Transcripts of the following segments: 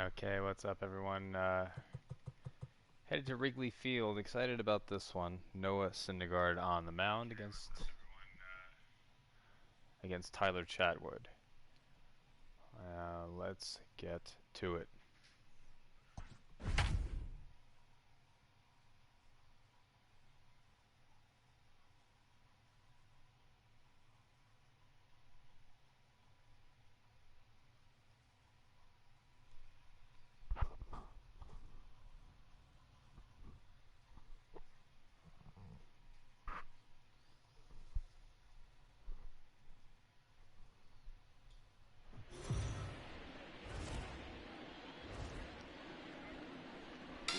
Okay, what's up, everyone? Headed to Wrigley Field. Excited about this one. Noah Syndergaard on the mound against Tyler Chatwood. Let's get to it.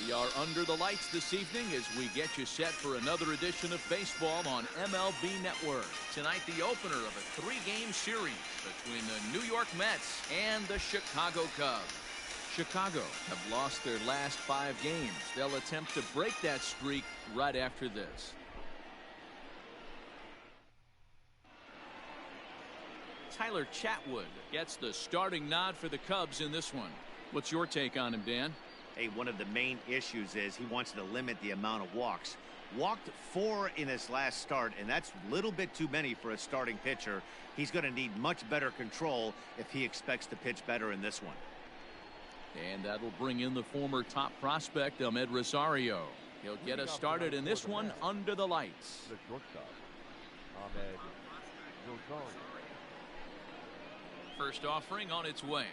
We are under the lights this evening as we get you set for another edition of baseball on MLB Network. Tonight, the opener of a three-game series between the New York Mets and the Chicago Cubs. Chicago have lost their last 5 games. They'll attempt to break that streak right after this. Tyler Chatwood gets the starting nod for the Cubs in this one. What's your take on him, Dan? Hey, one of the main issues is he wants to limit the amount of walks. Walked 4 in his last start, and that's a little bit too many for a starting pitcher. He's going to need much better control if he expects to pitch better in this one. And that'll bring in the former top prospect, Amed Rosario. He'll get us started in this one under the lights. The shortstop, Amed Rosario. First offering on its way.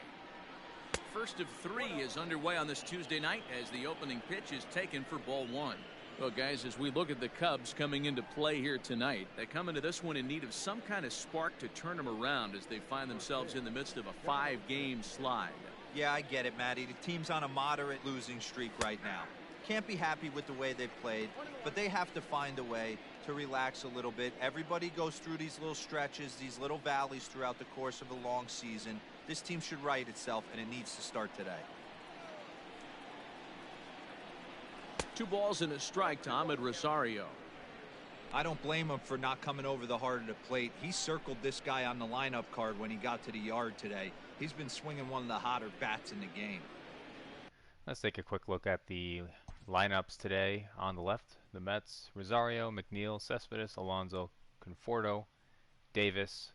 First of 3 is underway on this Tuesday night as the opening pitch is taken for ball 1. Well, guys, as we look at the Cubs coming into play here tonight, they come into this one in need of some kind of spark to turn them around as they find themselves in the midst of a 5-game slide. Yeah, I get it, Matty. The team's on a moderate losing streak right now. Can't be happy with the way they've played, but they have to find a way to relax a little bit. Everybody goes through these little stretches, these little valleys throughout the course of a long season. This team should right itself, and it needs to start today. 2 balls and a strike to Amed Rosario. I don't blame him for not coming over the heart of the plate. He circled this guy on the lineup card when he got to the yard today. He's been swinging one of the hotter bats in the game. Let's take a quick look at the lineups today. On the left, the Mets: Rosario, McNeil, Cespedes, Alonso, Conforto, Davis,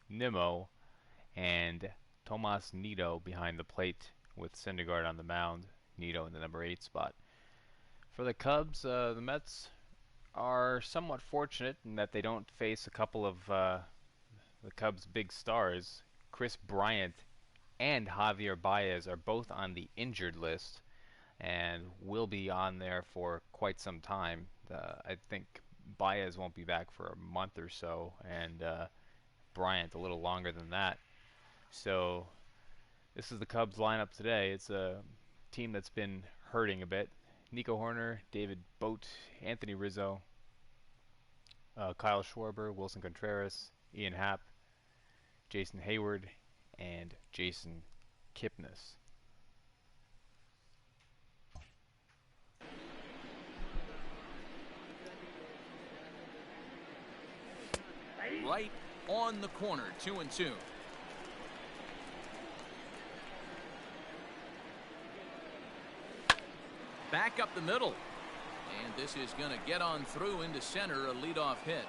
Nimmo, and Tomas Nido behind the plate with Syndergaard on the mound, Nido in the number 8 spot. For the Cubs, the Mets are somewhat fortunate in that they don't face a couple of the Cubs' big stars. Chris Bryant and Javier Baez are both on the injured list and will be on there for quite some time. I think Baez won't be back for a month or so, and Bryant a little longer than that. So this is the Cubs lineup today. It's a team that's been hurting a bit. Nico Horner, David Bote, Anthony Rizzo, Kyle Schwarber, Wilson Contreras, Ian Happ, Jason Hayward, and Jason Kipnis. Right on the corner, 2-2. Back up the middle. And this is going to get on through into center, a leadoff hit.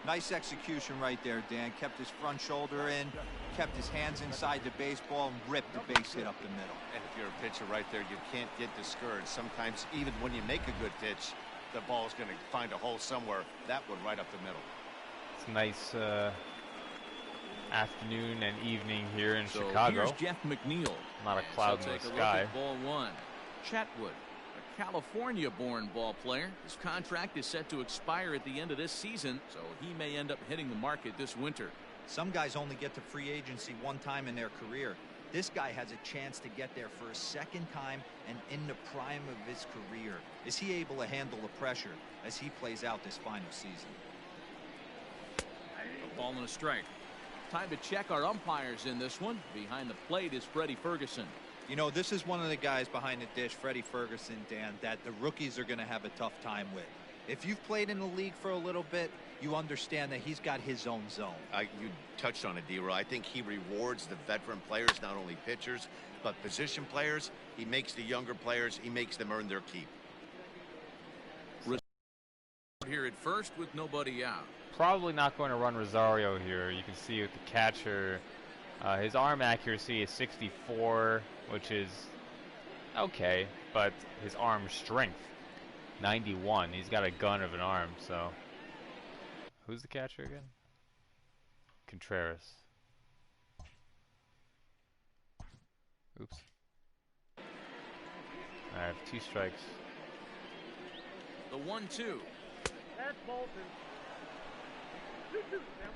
Nice execution right there, Dan. Kept his front shoulder in, kept his hands inside the baseball, and ripped the base hit up the middle. And if you're a pitcher right there, you can't get discouraged. Sometimes even when you make a good pitch, the ball is going to find a hole somewhere. That one right up the middle. It's a nice afternoon and evening here in So Chicago. here's Jeff McNeil. Not a And cloud so in the take a sky. look at ball 1. Chatwood, a California-born ball player. His contract is set to expire at the end of this season, so he may end up hitting the market this winter. Some guys only get to free agency one time in their career. This guy has a chance to get there for a second time and in the prime of his career. Is he able to handle the pressure as he plays out this final season? A ball and a strike. Time to check our umpires in this one. Behind the plate is Freddie Ferguson. You know, this is one of the guys behind the dish, Freddie Ferguson, Dan, that the rookies are going to have a tough time with. If you've played in the league for a little bit, you understand that he's got his own zone. You touched on it, D-Roy. I think he rewards the veteran players, not only pitchers, but position players. He makes the younger players, he makes them earn their keep. Here at first with nobody out. Probably not going to run Rosario here. You can see with the catcher, his arm accuracy is 64, which is okay, but his arm strength, 91. He's got a gun of an arm, so. Who's the catcher again? Contreras. Oops. I have 2 strikes. The 1-2. That's Bolton. 2-2 now.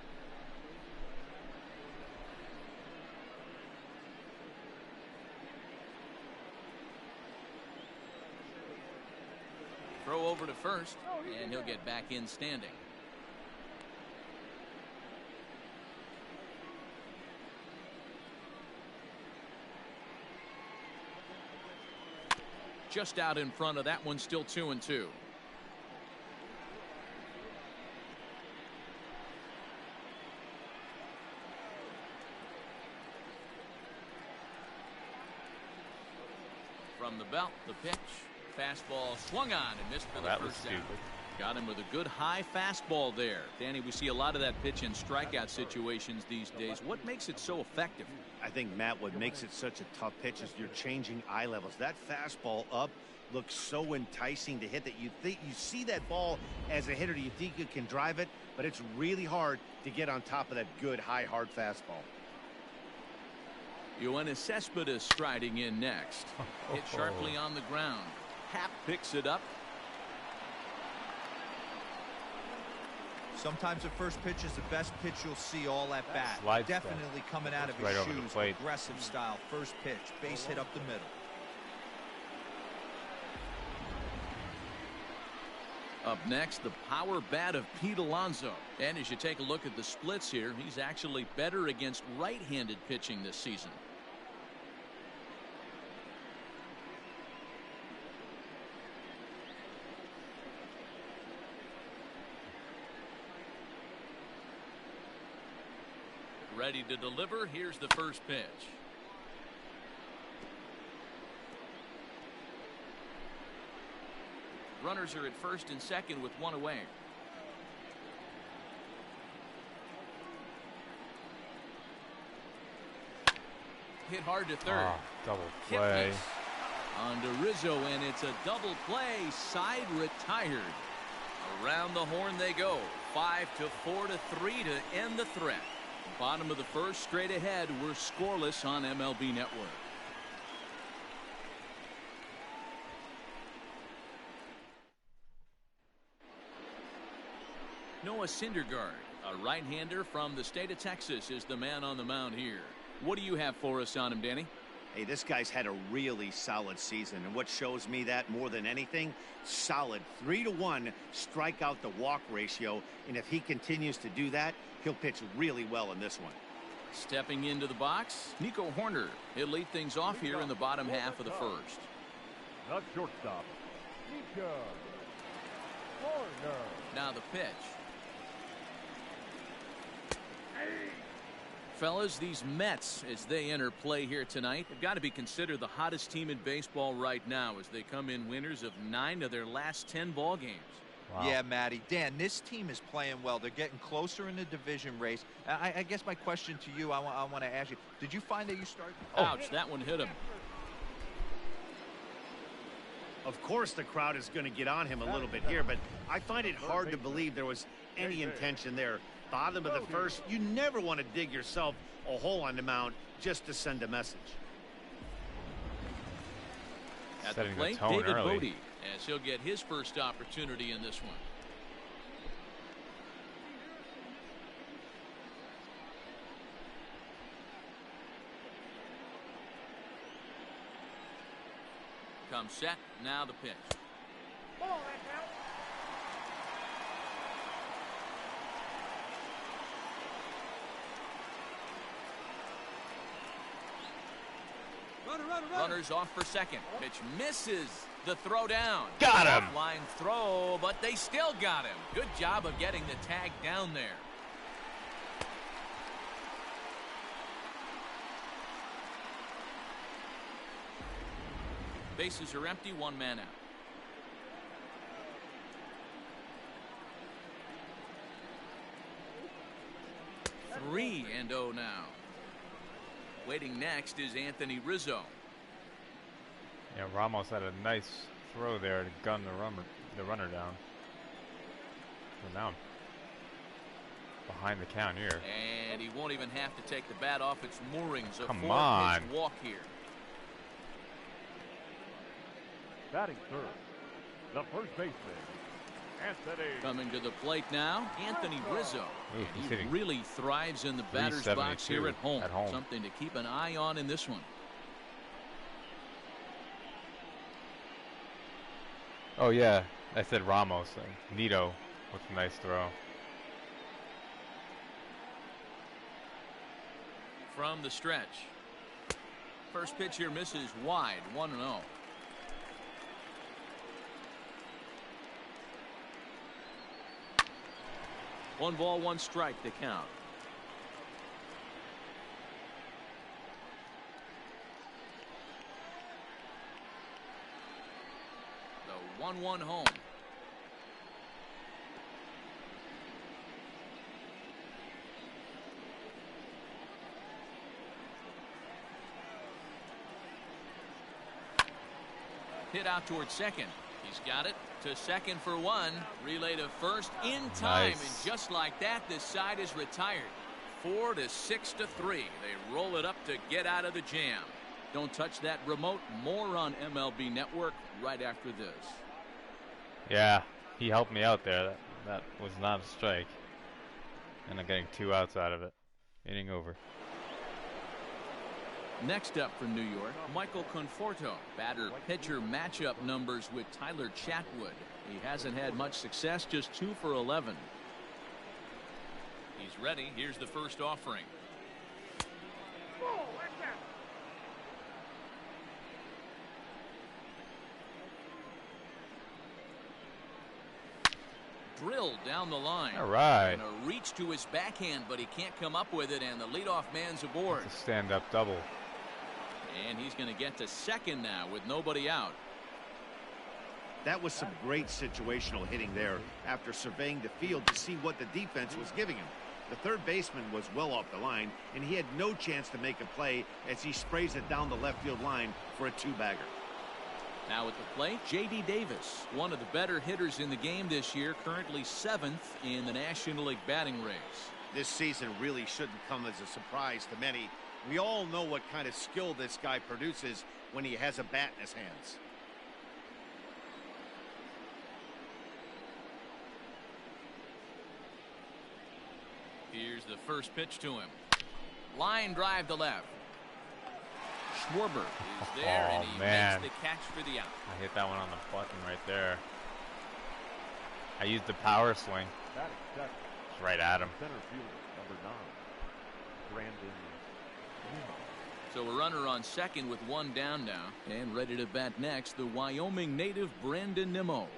Throw over to first, and he'll get back in standing. Just out in front of that one, still 2-2. From the belt, the pitch. Fastball swung on and missed for the first down. Got him with a good high fastball there. Danny, we see a lot of that pitch in strikeout situations these days. What makes it so effective? I think, Matt, what makes it such a tough pitch is you're changing eye levels. That fastball up looks so enticing to hit that you see that ball as a hitter, you think you can drive it, but it's really hard to get on top of that good high hard fastball. Yoenis Cespedes striding in next. Hit sharply on the ground. Happ picks it up. Sometimes the first pitch is the best pitch you'll see all at bat. Definitely coming out of his shoes. Aggressive style. First pitch. Base hit up the middle. Up next, the power bat of Pete Alonso. And as you take a look at the splits here, he's actually better against right-handed pitching this season. Ready to deliver. Here's the first pitch. Runners are at first and second with one away. Hit hard to third. Double play. On to Rizzo, and it's a double play. Side retired. Around the horn they go. 5-4 to 3 to end the threat. Bottom of the first, straight ahead. We're scoreless on MLB Network. Noah Syndergaard, a right-hander from the state of Texas, is the man on the mound here. What do you have for us on him, Danny? Hey, this guy's had a really solid season, and what shows me that more than anything, solid 3-to-1 strikeout to walk ratio, and if he continues to do that, he'll pitch really well in this one. Stepping into the box, Nico Horner. He'll lead things off here in the bottom half of the first. Not shortstop. Nico Horner. Now the pitch. Fellas, these Mets, as they enter play here tonight, have got to be considered the hottest team in baseball right now as they come in winners of 9 of their last 10 ball games. Wow. Yeah, Matty. Dan, this team is playing well. They're getting closer in the division race. I guess my question to you, I want to ask you, did you find that you started? Ouch, that one hit him. Of course the crowd is going to get on him a little bit here, but I find it hard to believe there was any intention there. Bottom of the first, you never want to dig yourself a hole on the mound just to send a message. At the plate, David Bodie, as he'll get his first opportunity in this one. Come set, now the pitch. Ball, that's out. Runners off for second. Pitch misses. The throw down. Got him. Line throw, but they still got him. Good job of getting the tag down there. Bases are empty, one man out. Three and 0 now. Waiting next is Anthony Rizzo. Yeah, Ramos had a nice throw there to gun the runner down. So now behind the count here. And he won't even have to take the bat off its moorings. A Come on. 4-pitch walk here. Batting third, the first baseman, Anthony. Coming to the plate now, Anthony Rizzo. Ooh, he's He hitting really thrives in the batter's box here at home. at home. Something to keep an eye on in this one. Oh yeah, I said Ramos. Nito with a nice throw. From the stretch. First pitch here misses wide, 1-0. One ball, one strike to count. The 1-1 home. Hit out towards second. He's got it to second for one. Relay to first in time. Nice. And just like that, this side is retired. 4-6-3. They roll it up to get out of the jam. Don't touch that remote. More on MLB Network right after this. Yeah, he helped me out there. That was not a strike. And I'm getting 2 outs out of it. Inning over. Next up for New York, Michael Conforto. Batter-pitcher matchup numbers with Tyler Chatwood. He hasn't had much success, just 2 for 11. He's ready. Here's the first offering. Ball, that's out. Drilled down the line. All right. And a reach to his backhand, but he can't come up with it, and the leadoff man's aboard. It's a stand-up double. And he's going to get to second now with nobody out. That was some great situational hitting there after surveying the field to see what the defense was giving him. The third baseman was well off the line, and he had no chance to make a play as he sprays it down the left field line for a 2-bagger. Now at the plate, J.D. Davis, one of the better hitters in the game this year, currently 7th in the National League batting race. This season really shouldn't come as a surprise to many. We all know what kind of skill this guy produces when he has a bat in his hands. Here's the first pitch to him. Line drive to left. Schwarber is there, and he man. makes the catch for the out. I hit that one on the button right there. I used the power swing. Batting second, It's right at him. center fielder, number 9, Brandon. So a runner on second with one down now, and ready to bat next, the Wyoming native Brandon Nimmo.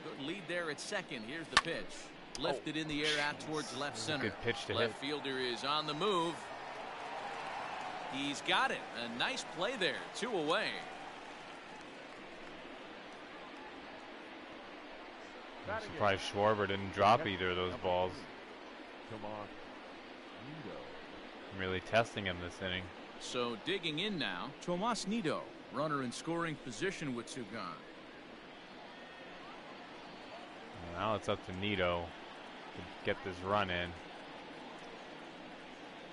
Good lead there at second. Here's the pitch. Lifted in the air out towards left center. Good pitch to Left hit. fielder is on the move. He's got it. A nice play there. 2 away. I'm surprised Schwarber didn't drop either of those balls. I'm really testing him this inning. So digging in now, Tomas Nido, runner in scoring position with 2 gone. Now it's up to Nito to get this run in.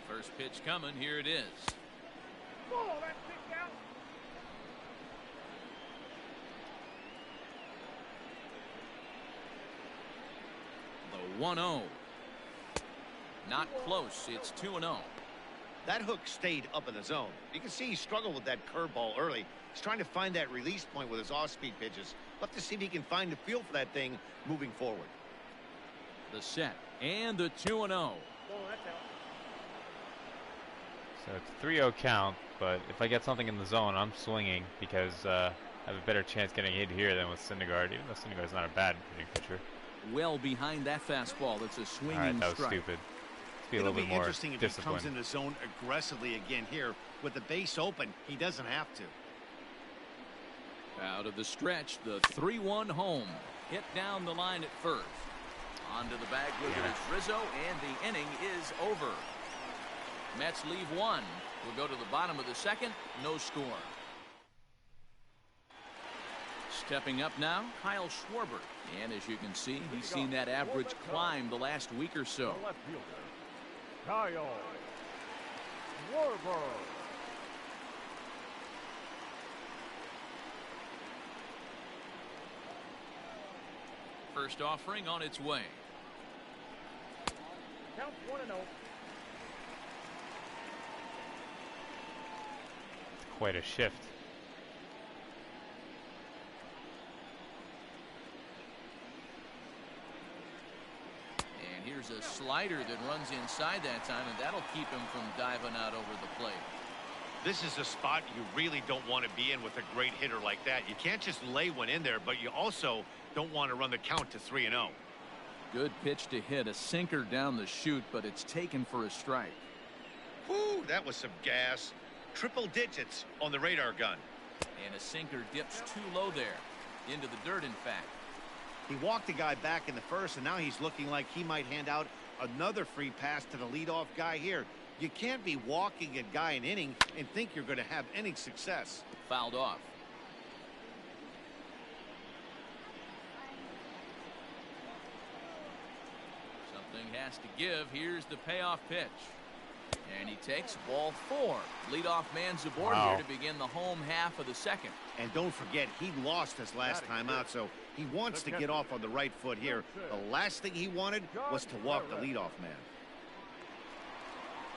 First pitch coming. Here it is. Ball, that's kicked out. The 1-0. Not close. It's 2-0. That hook stayed up in the zone. You can see he struggled with that curveball early. He's trying to find that release point with his off-speed pitches. Love to see if he can find the feel for that thing moving forward. The set and the 2-0. Ball, that's out. So it's 3-0 count, but if I get something in the zone, I'm swinging because I have a better chance getting hit here than with Syndergaard, even though Syndergaard's not a bad hitting pitcher. Well behind that fastball. It's a swinging All right, that was strike. stupid. Let's be a It'll little be bit more interesting if he disciplined. comes in the zone aggressively again here. With the base open, he doesn't have to. Out of the stretch, the 3-1 home. Hit down the line at first. Onto the bag with it is Rizzo, and the inning is over. Mets leave one. We'll go to the bottom of the second. No score. Stepping up now, Kyle Schwarber. And as you can see, he's seen that average climb the last week or so. The left fielder, Kyle Schwarber. First offering on its way. Count 1-0. Quite a shift. And here's a slider that runs inside that time, and that'll keep him from diving out over the plate. This is a spot you really don't want to be in with a great hitter like that. You can't just lay one in there, but you also don't want to run the count to 3-0. Good pitch to hit, a sinker down the chute, but it's taken for a strike. Whoo, that was some gas. Triple digits on the radar gun. And a sinker dips too low there. Into the dirt, in fact. He walked the guy back in the first, and now he's looking like he might hand out another free pass to the leadoff guy here. You can't be walking a guy an inning and think you're going to have any success. Fouled off. Something has to give. Here's the payoff pitch. And he takes ball 4. Leadoff man's aboard here to begin the home half of the second. And don't forget, he lost his last time out, so he wants to get off on the right foot here. The last thing he wanted was to walk the leadoff man.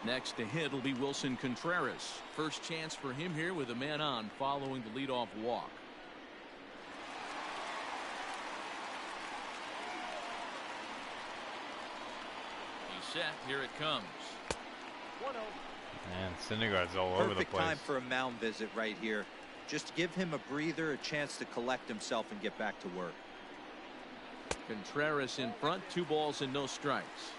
Next to hit will be Wilson Contreras. First chance for him here with a man on following the leadoff walk. He's set. Here it comes. 1-0. Man, Syndergaard's all over the Perfect place. time for a mound visit right here. Just give him a breather, a chance to collect himself and get back to work. Contreras in front, 2 balls and no strikes.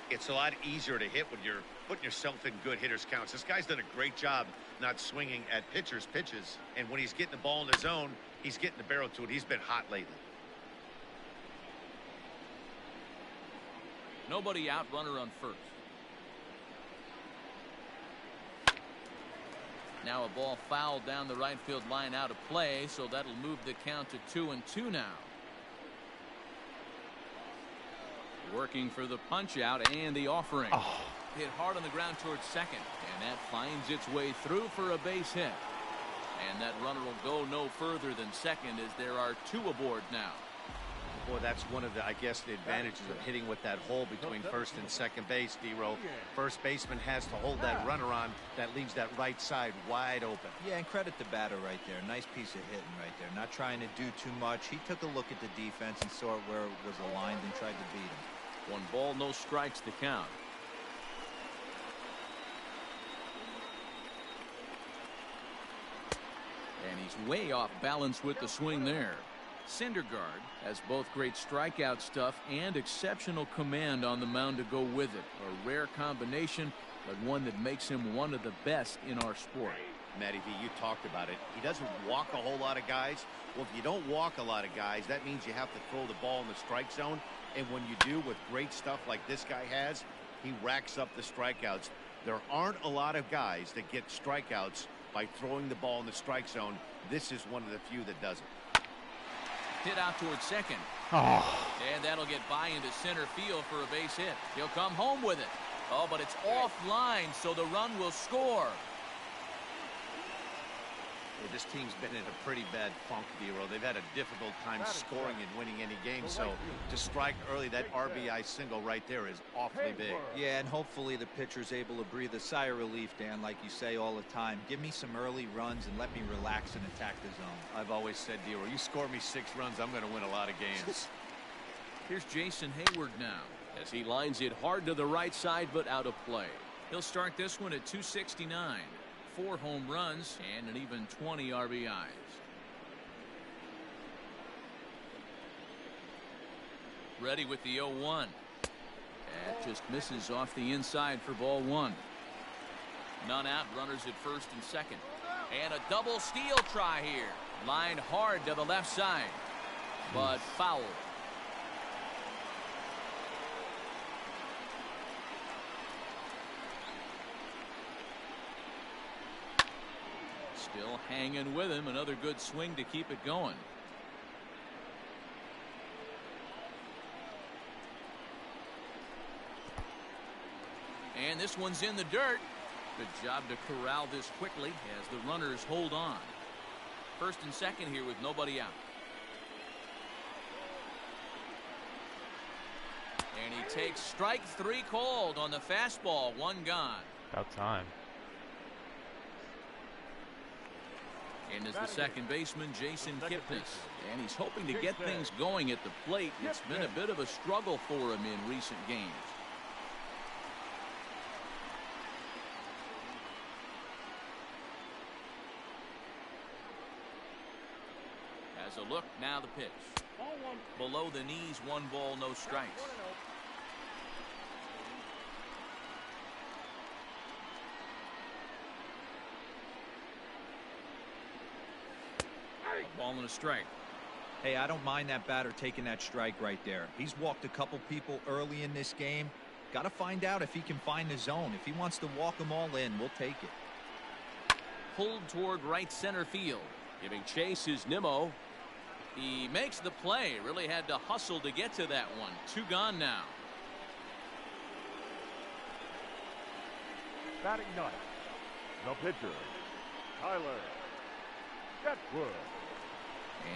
It's a lot easier to hit when you're putting yourself in good hitters counts. This guy's done a great job not swinging at pitchers' pitches. And when he's getting the ball in the zone, he's getting the barrel to it. He's been hot lately. Nobody out, runner on first. Now a ball fouled down the right field line out of play, so that'll move the count to 2-2 now. Working for the punch out and the offering. Hit hard on the ground towards second, and that finds its way through for a base hit. And that runner will go no further than second as there are 2 aboard now. Boy, that's one of the, I guess, the advantages of hitting with that hole between first and second base, D-Row. First baseman has to hold that runner on. That leaves that right side wide open. Yeah, and credit the batter right there. Nice piece of hitting right there. Not trying to do too much. He took a look at the defense and saw where it was aligned and tried to beat him. 1 ball, no strikes to count. And he's way off balance with the swing there. Syndergaard has both great strikeout stuff and exceptional command on the mound to go with it. A rare combination, but one that makes him one of the best in our sport. Matty V, you talked about it. He doesn't walk a whole lot of guys. Well, if you don't walk a lot of guys, that means you have to throw the ball in the strike zone. And when you do with great stuff like this guy has, he racks up the strikeouts. There aren't a lot of guys that get strikeouts by throwing the ball in the strike zone. This is one of the few that does it. Hit out towards second. And that'll get by into center field for a base hit. He'll come home with it. Oh, but it's offline, so the run will score. Yeah, this team's been in a pretty bad funk, D-Row. They've had a difficult time scoring and winning any game. So to strike early, that RBI single right there is awfully big. Yeah, and hopefully the pitcher's able to breathe a sigh of relief, Dan, like you say all the time. Give me some early runs and let me relax and attack the zone. I've always said, D-Row, you score me 6 runs, I'm going to win a lot of games. Here's Jason Hayward now as he lines it hard to the right side but out of play. He'll start this one at 269. 4 home runs and an even 20 RBIs. Ready with the 0-1. That just misses off the inside for ball 1. None out, runners at first and second. And a double steal try here. Lined hard to the left side, but foul. Still hanging with him. Another good swing to keep it going. And this one's in the dirt. Good job to corral this quickly as the runners hold on. First and second here with nobody out. And he takes strike 3 called on the fastball. 1 gone. About time. And is the second baseman, Jason Kipnis. And he's hoping to get things going at the plate. It's been a bit of a struggle for him in recent games. As a look, now the pitch. Below the knees, 1 ball, no strikes. A ball and a strike. Hey, I don't mind that batter taking that strike right there. He's walked a couple people early in this game. Got to find out if he can find the zone. If he wants to walk them all in, we'll take it. Pulled toward right center field. Giving chase is Nimmo. He makes the play. Really had to hustle to get to that one. 2 gone now. Batting ninth, the pitcher, Tyler Chatwood.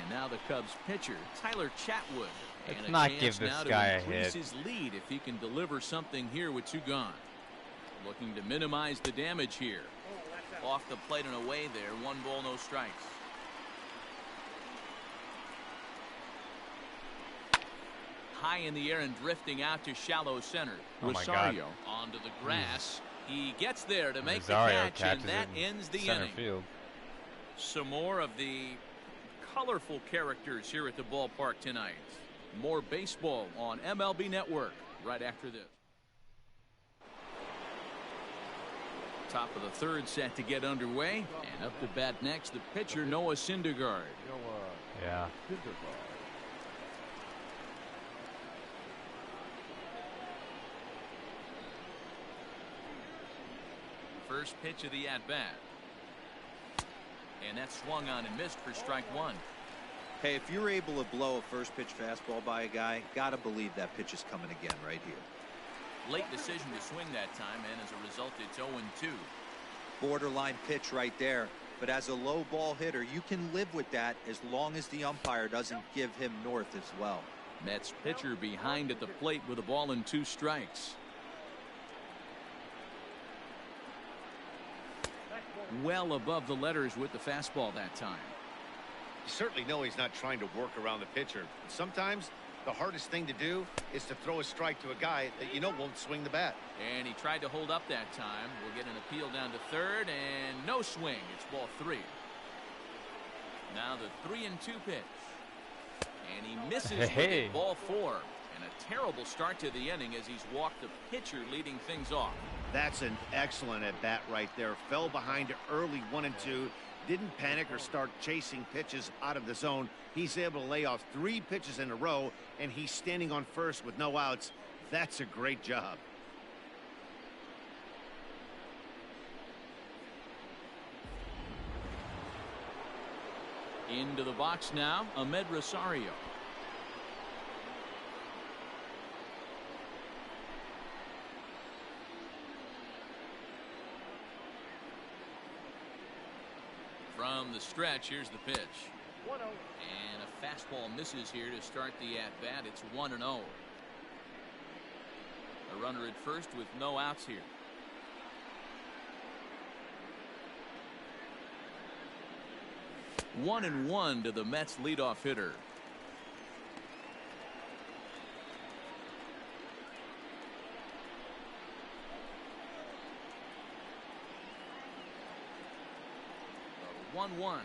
And now the Cubs pitcher, Tyler Chatwood. Let's And a not chance give this now guy to a increase hit. his lead if he can deliver something here with 2 gone. Looking to minimize the damage here. Off the plate and away there. 1 ball, no strikes. High in the air and drifting out to shallow center. Oh my God. Rosario onto the grass. He gets there to make Rosario the catch, and that catches it in ends the center inning. field. Some more of the colorful characters here at the ballpark tonight. More baseball on MLB Network right after this. Top of the 3rd set to get underway, and up to bat next the pitcher Noah Syndergaard. Yeah. Syndergaard. First pitch of the at-bat. And that swung on and missed for strike 1. Hey, if you're able to blow a first pitch fastball by a guy, gotta believe that pitch is coming again right here. Late decision to swing that time, and as a result it's 0-2. Borderline pitch right there. But as a low ball hitter, you can live with that as long as the umpire doesn't give him north as well. Mets pitcher behind at the plate with a ball and 2 strikes. Well above the letters with the fastball that time. You certainly know he's not trying to work around the pitcher. Sometimes the hardest thing to do is to throw a strike to a guy that you know won't swing the bat. And he tried to hold up that time. We'll get an appeal down to 3rd, and no swing. It's ball 3. Now the 3-2 pitch. And he misses with it, ball 4. And a terrible start to the inning as he's walked the pitcher leading things off. That's an excellent at bat right there. Fell behind early 1 and 2. Didn't panic or start chasing pitches out of the zone. He's able to lay off 3 pitches in a row, and he's standing on first with no outs. That's a great job. Into the box now, Ahmed Rosario. From the stretch, here's the pitch. 1-0. And a fastball misses here to start the at-bat. It's 1-0. A runner at first with no outs here. One and one to the Mets leadoff hitter. 1-1.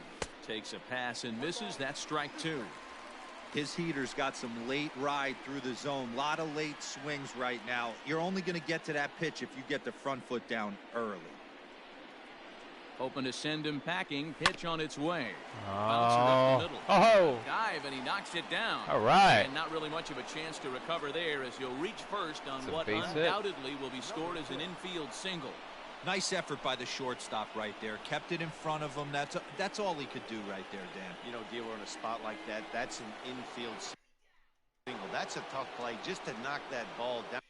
Takes a pass and misses. That's strike 2. His heater's got some late ride through the zone. A lot of late swings right now. You're only going to get to that pitch if you get the front foot down early. Hoping to send him packing. Pitch on its way. Oh. Bouncer up the middle. Oh. Dive, and he knocks it down. All right. And not really much of a chance to recover there as he'll reach first on It's a what base hit. undoubtedly will be scored as an infield single. Nice effort by the shortstop right there. Kept it in front of him. That's all he could do right there, Dan. You know, Dealer, in a spot like that, that's an infield single. That's a tough play. Just to knock that ball down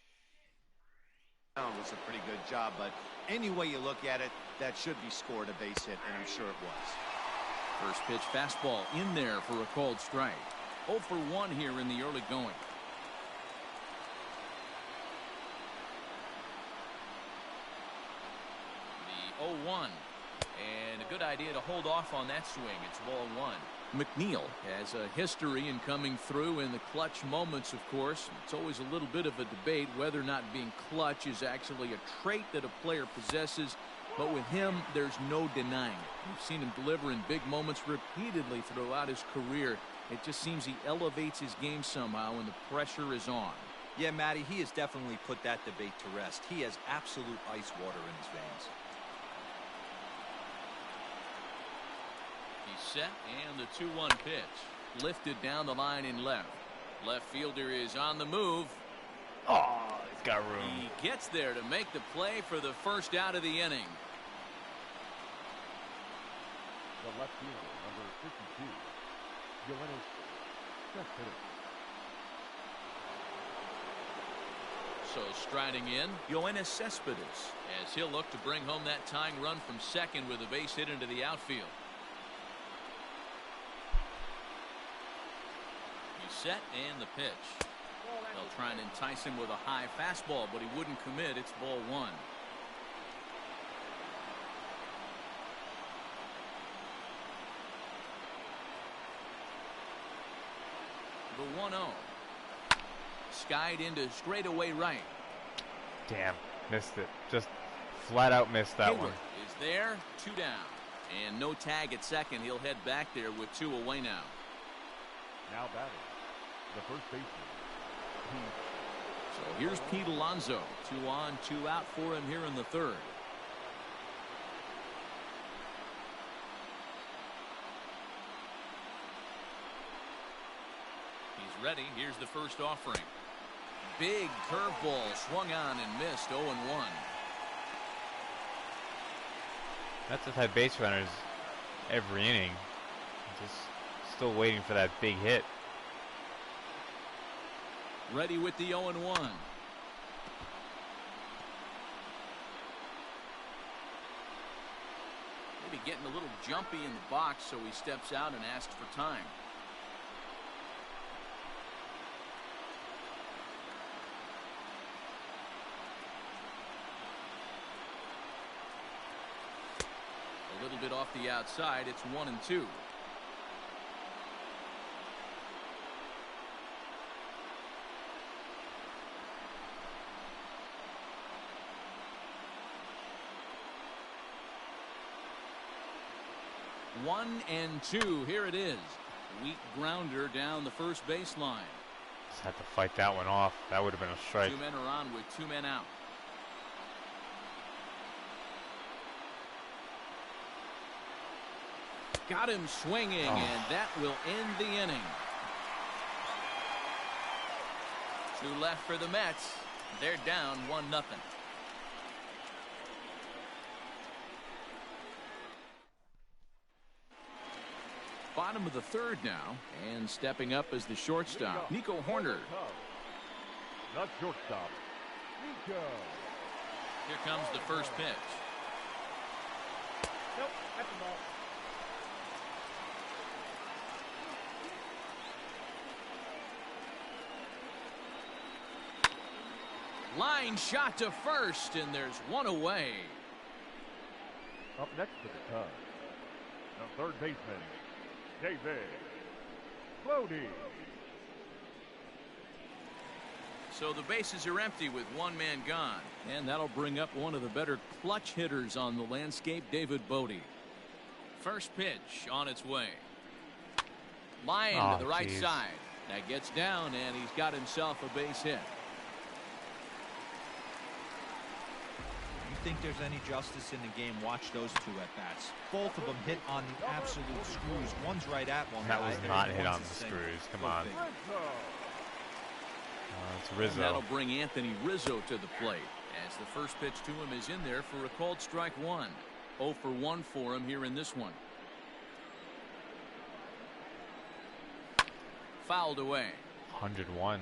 was a pretty good job. But any way you look at it, that should be scored a base hit, and I'm sure it was. First pitch fastball in there for a called strike. 0 for 1 here in the early going. The 0-1. And a good idea to hold off on that swing. It's ball 1. McNeil has a history in coming through in the clutch moments, of course. It's always a little bit of a debate whether or not being clutch is actually a trait that a player possesses. But with him, there's no denying it. We've seen him deliver in big moments repeatedly throughout his career. It just seems he elevates his game somehow when the pressure is on. Yeah, Matty, he has definitely put that debate to rest. He has absolute ice water in his veins. He's set, and the 2-1 pitch. Lifted down the line in left. Left fielder is on the move. Oh, he's got room. He gets there to make the play for the first out of the inning. The left fielder, number 52, Yoenis Cespedes. So striding in, Yoenis Cespedes, as he'll look to bring home that tying run from second with a base hit into the outfield. He's set, and the pitch. They'll try and entice him with a high fastball, but he wouldn't commit. It's ball 1. The 1-0. Skied into straightaway right. Damn, missed it. Just flat out missed that Hayward one. is there, 2 down. And no tag at second. He'll head back there with 2 away now. Now batting, the first baseman. So here's Pete Alonso. 2 on, 2 out for him here in the third. He's ready. Here's the first offering. Big curveball swung on and missed. 0-1. That's the type base runners every inning. Just still waiting for that big hit. Ready with the 0-1. Maybe getting a little jumpy in the box, so he steps out and asks for time. A little bit off the outside. It's 1-2. One and 2. Here it is. Weak grounder down the first baseline. Just had to fight that one off. That would have been a strike. 2 men are on with 2 men out. Got him swinging, and that will end the inning. 2 left for the Mets. They're down 1-0. Bottom of the third now, and stepping up as the shortstop, Nico Horner. Not shortstop, Nico. Here comes the first pitch. Nope, that's the ball. Line shot to first, and there's 1 away. Up next to the Cubs, the third baseman, David Bodie. So the bases are empty with 1 man gone, and that'll bring up one of the better clutch hitters on the landscape, David Bodie. First pitch on its way. Line Oh, to the right geez. side. That gets down, and he's got himself a base hit. You think there's any justice in the game? Watch those two at bats. Both of them hit on the absolute screws. One's right at one That guy, was and not hit one's on the same. screws. Come Go on. figure. It's And Rizzo. that'll bring Anthony Rizzo to the plate, as the first pitch to him is in there for a called strike one. 0 for 1 for him here in this one. Fouled away. 101.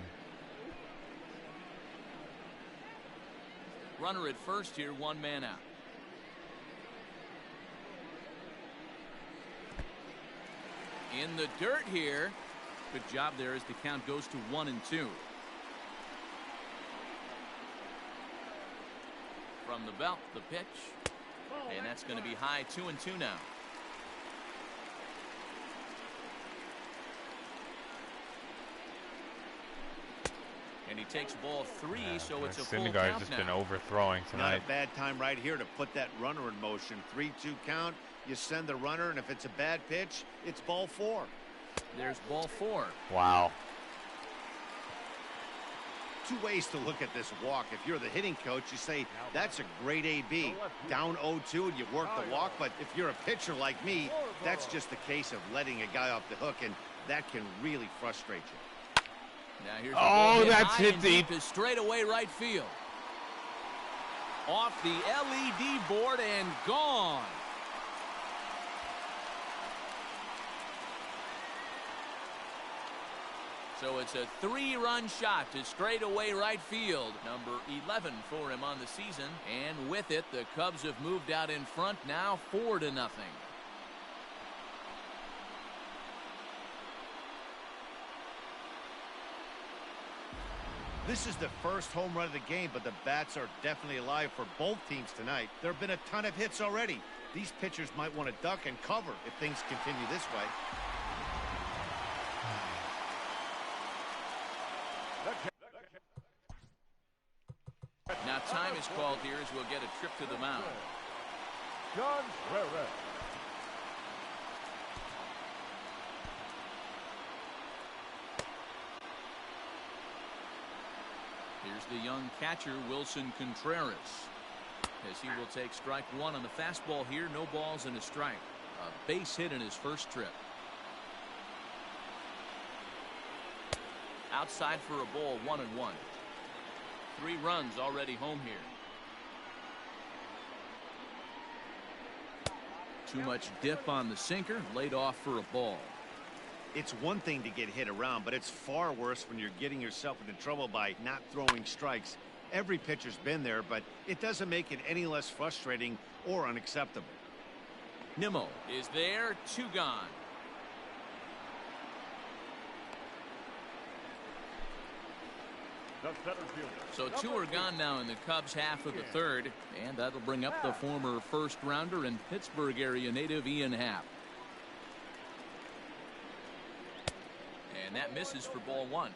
Runner at first here, 1 man out. In the dirt here. Good job there as the count goes to 1-2. From the belt, the pitch. And that's going to be high, 2-2 now. And he takes ball 3, so it's a full Syndergaard's count just now. been overthrowing Not tonight. a bad time right here to put that runner in motion. 3-2 count. You send the runner, and if it's a bad pitch, it's ball 4. There's ball 4. Wow. Two ways to look at this walk. If you're the hitting coach, you say, that's a great AB. Down 0-2 and you work the walk. But if you're a pitcher like me, that's just a case of letting a guy off the hook, and that can really frustrate you. Now here's a Oh, ball hit that's high hit and deep. to straightaway right field. Off the LED board and gone. So it's a 3-run shot to straightaway right field. Number 11 for him on the season. And with it, the Cubs have moved out in front now 4-0. This is the first home run of the game, but the bats are definitely alive for both teams tonight. There have been a ton of hits already. These pitchers might want to duck and cover if things continue this way. Now time is called here as we'll get a trip to the mound. John Rivera. Here's the young catcher, Wilson Contreras, as he will take strike 1 on the fastball here. No balls and a strike. A base hit in his first trip. Outside for a ball, 1-1. 3 runs already home here. Too much dip on the sinker, laid off for a ball. It's one thing to get hit around, but it's far worse when you're getting yourself into trouble by not throwing strikes. Every pitcher's been there, but it doesn't make it any less frustrating or unacceptable. Nimmo is there, 2 gone. The center fielder. So 2 are gone now in the Cubs half of the third, and that'll bring up the former first rounder and Pittsburgh area native Ian Happ. And that misses for ball 1.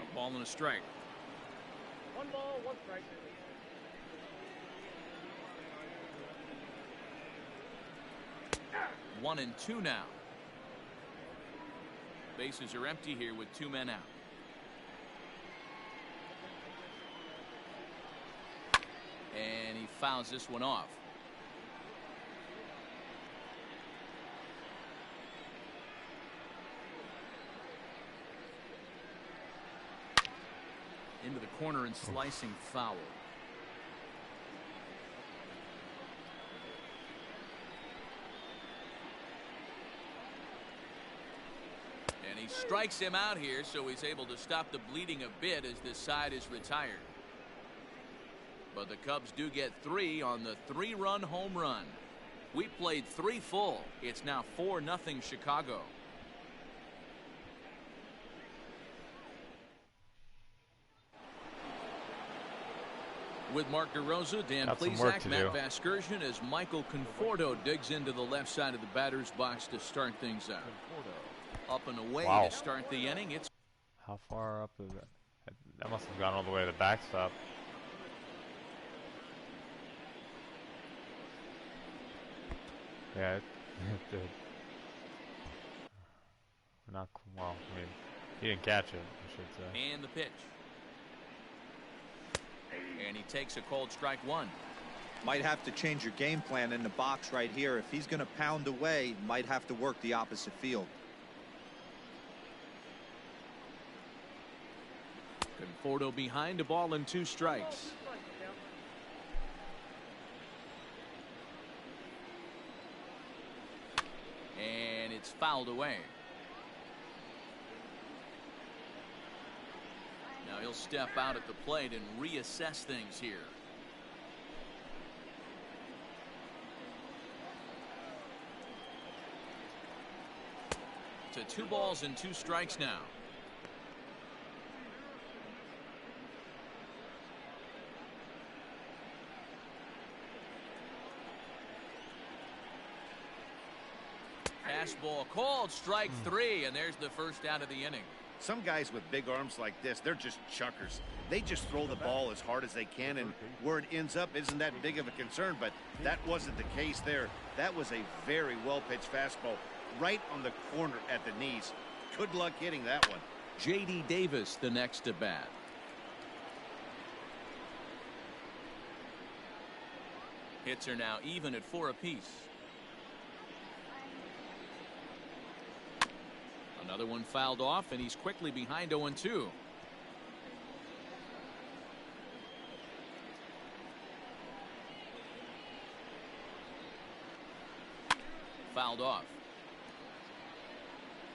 A ball and a strike. 1 ball, 1 strike. One and 2 now. Bases are empty here with 2 men out. And he fouls this one off. Into the corner and slicing foul. And he strikes him out here, so he's able to stop the bleeding a bit as this side is retired. But the Cubs do get 3 on the 3-run home run. We played 3 full. It's now 4-0 Chicago. With Mark DeRosa, Dan Got some work Plesac, to Matt do. Vasgersian as Michael Conforto digs into the left side of the batter's box to start things out. Up and away Wow. to start the inning. It's How far up is that? That must have gone all the way to the backstop. Yeah, it did. Not well. I mean, he didn't catch it, I should say. And the pitch. And he takes a cold strike one. Might have to change your game plan in the box right here. If he's going to pound away, might have to work the opposite field. Conforto behind, a ball and 2 strikes. And it's fouled away. Now he'll step out at the plate and reassess things here. To 2 balls and 2 strikes now. Fastball called, strike 3, and there's the first out of the inning. Some guys with big arms like this, they're just chuckers. They just throw the ball as hard as they can, and where it ends up isn't that big of a concern, but that wasn't the case there. That was a very well-pitched fastball right on the corner at the knees. Good luck hitting that one. J.D. Davis the next to bat. Hits are now even at 4 apiece. Another one fouled off, and he's quickly behind 0-2. Fouled off.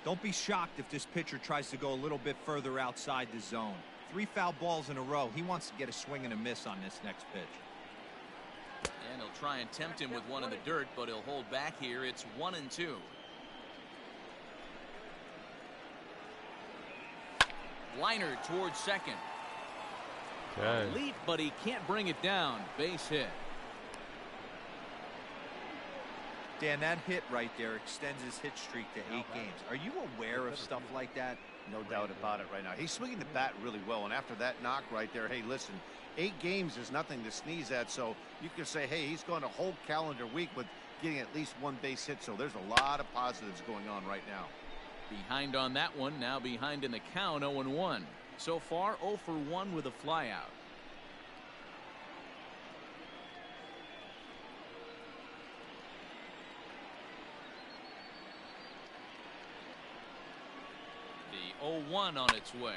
Don't be shocked if this pitcher tries to go a little bit further outside the zone. 3 foul balls in a row. He wants to get a swing and a miss on this next pitch. And he'll try and tempt him with one in the dirt, but he'll hold back here. It's 1-2. Liner towards second. Okay. Leap, but he can't bring it down. Base hit. Dan, that hit right there extends his hit streak to 8 games. Are you aware of stuff like that? No doubt about it right now. He's swinging the bat really well, and after that knock right there, hey, listen, 8 games is nothing to sneeze at, so you can say, hey, he's gone a whole calendar week with getting at least 1 base hit, so there's a lot of positives going on right now. Behind on that one, now behind in the count, 0-1. So far, 0 for 1 with a flyout. The 0-1 on its way.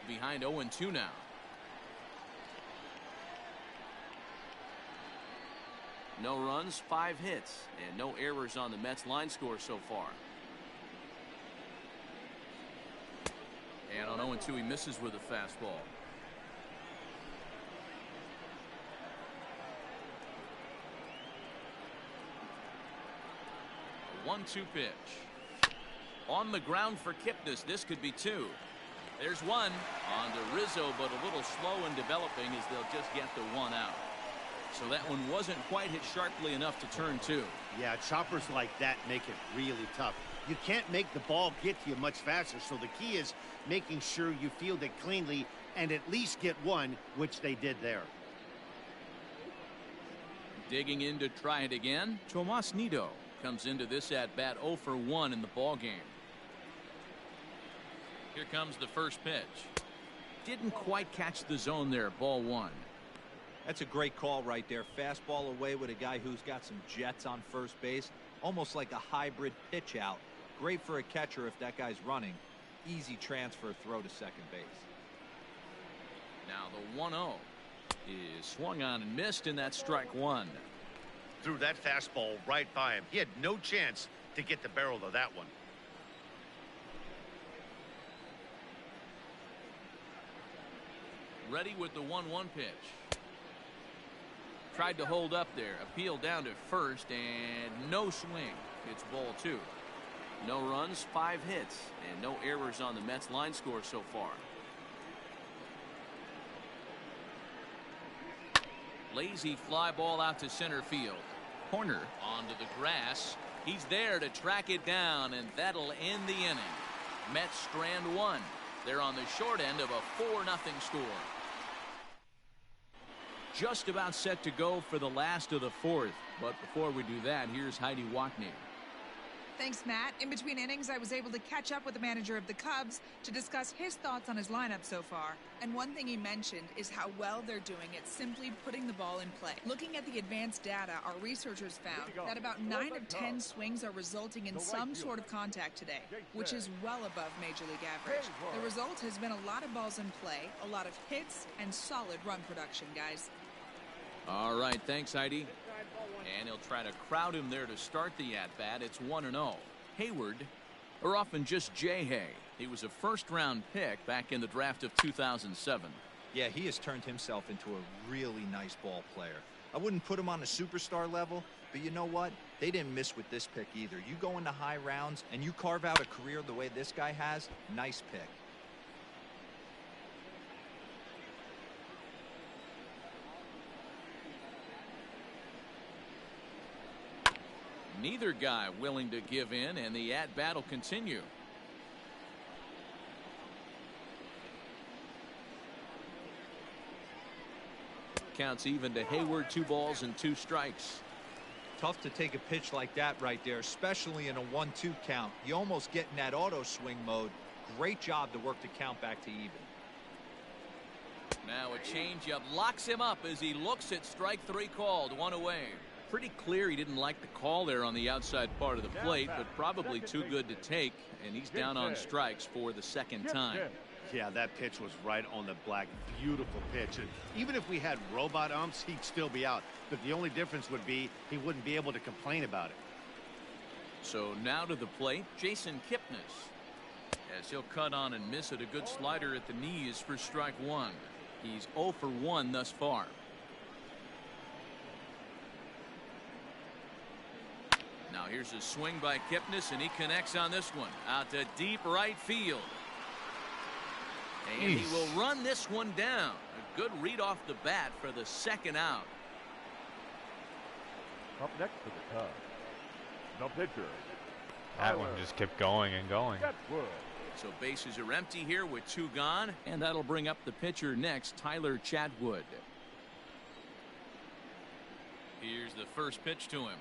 Behind 0-2 now. No runs, 5 hits, and no errors on the Mets line score so far. And on 0-2, he misses with a fastball. A 1-2 pitch. On the ground for Kipnis. This could be 2. There's 1 on to Rizzo, but a little slow in developing as they'll just get the 1 out. So that one wasn't quite hit sharply enough to turn 2. Yeah, choppers like that make it really tough. You can't make the ball get to you much faster, so the key is making sure you field it cleanly and at least get 1, which they did there. Digging in to try it again. Tomas Nido comes into this at bat 0 for 1 in the ball game. Here comes the first pitch. Didn't quite catch the zone there. Ball 1. That's a great call right there. Fastball away with a guy who's got some jets on first base. Almost like a hybrid pitch out. Great for a catcher if that guy's running. Easy transfer throw to second base. Now the 1-0 is swung on and missed, and that's strike 1. Threw that fastball right by him. He had no chance to get the barrel of that one. Ready with the 1-1 pitch. Tried to hold up there. Appeal down to first, and no swing. It's ball 2. No runs, 5 hits, and no errors on the Mets line score so far. Lazy fly ball out to center field. Corner onto the grass. He's there to track it down, and that'll end the inning. Mets strand 1. They're on the short end of a 4-0 score. Just about set to go for the last of the fourth. But before we do that, here's Heidi Watney. Thanks, Matt. In between innings, I was able to catch up with the manager of the Cubs to discuss his thoughts on his lineup so far. And one thing he mentioned is how well they're doing at simply putting the ball in play. Looking at the advanced data, our researchers found that about 9 of 10 swings are resulting in some sort of contact today, which is well above Major League average. The result has been a lot of balls in play, a lot of hits, and solid run production, guys. All right, thanks, Heidi. And he'll try to crowd him there to start the at-bat. It's 1-0. Hayward, or often just J-Hay. He was a first-round pick back in the draft of 2007. Yeah, he has turned himself into a really nice ball player. I wouldn't put him on a superstar level, but you know what? They didn't miss with this pick either. You go into high rounds and you carve out a career the way this guy has, nice pick. Neither guy willing to give in, and the at-bat will continue. Counts even to Hayward, 2 balls and 2 strikes. Tough to take a pitch like that right there, especially in a 1-2 count. You almost get in that auto swing mode. Great job to work the count back to even. Now a changeup locks him up as he looks at strike 3 called. 1 away. Pretty clear he didn't like the call there on the outside part of the plate, but probably too good to take, and he's down on strikes for the second time. Yeah, that pitch was right on the black. Beautiful pitch. And even if we had robot umps, he'd still be out. But the only difference would be he wouldn't be able to complain about it. So now to the plate, Jason Kipnis. As he'll cut on and miss it, a good slider at the knees for strike 1. He's 0 for 1 thus far. Now here's a swing by Kipnis, and he connects on this one out to deep right field. And he will run this one down. A good read off the bat for the second out. Up next for the Cubs, the pitcher. That one just kept going and going. Chatwood. So bases are empty here with 2 gone, and that'll bring up the pitcher next, Tyler Chatwood. Here's the first pitch to him.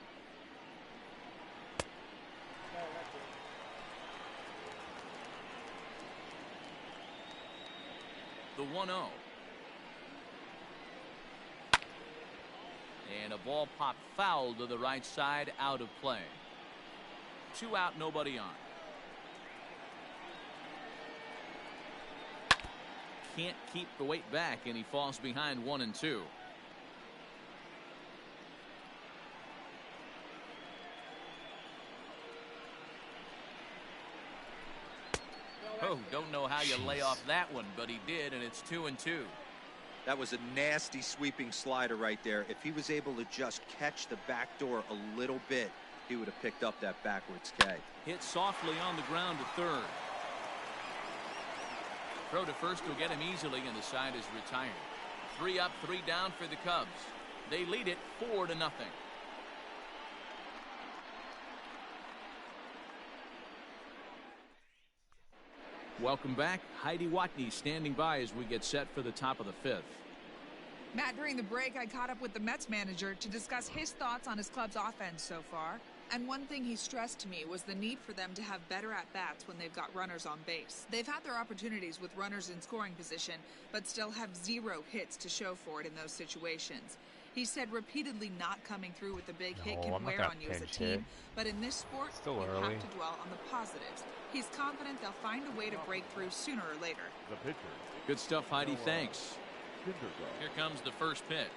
The 1-0. And a ball popped foul to the right side, out of play. 2 out, nobody on. Can't keep the weight back, and he falls behind 1 and 2. Oh, don't know how you lay off that one, but he did, and it's 2 and 2. That was a nasty sweeping slider right there. If he was able to just catch the back door a little bit, he would have picked up that backwards K. Hit softly on the ground to third. Throw to first will get him easily, and the side is retired. 3 up, 3 down for the Cubs. They lead it 4-0. Welcome back. Heidi Watney standing by as we get set for the top of the 5th. Matt, during the break, I caught up with the Mets manager to discuss his thoughts on his club's offense so far. And one thing he stressed to me was the need for them to have better at-bats when they've got runners on base. They've had their opportunities with runners in scoring position, but still have 0 hits to show for it in those situations. He said repeatedly not coming through with a big hit can wear on you as a team, but in this sport, you have to dwell on the positives. He's confident they'll find a way to break through sooner or later. The pitcher. Good stuff, Heidi. Thanks. Syndergaard. Here comes the first pitch.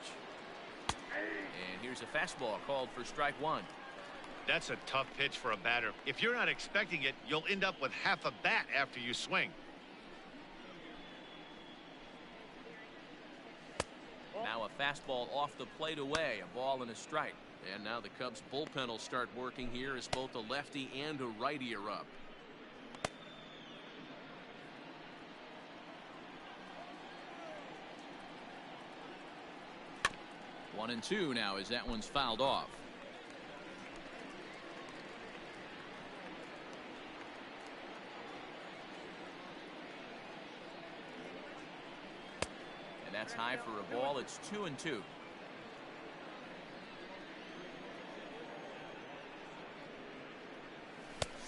And here's a fastball called for strike 1. That's a tough pitch for a batter. If you're not expecting it, you'll end up with half a bat after you swing. Now a fastball off the plate away, a ball and a strike. And now the Cubs bullpen will start working here as both a lefty and a righty are up. One and 2 now as that one's fouled off. high for a ball. It's 2-2.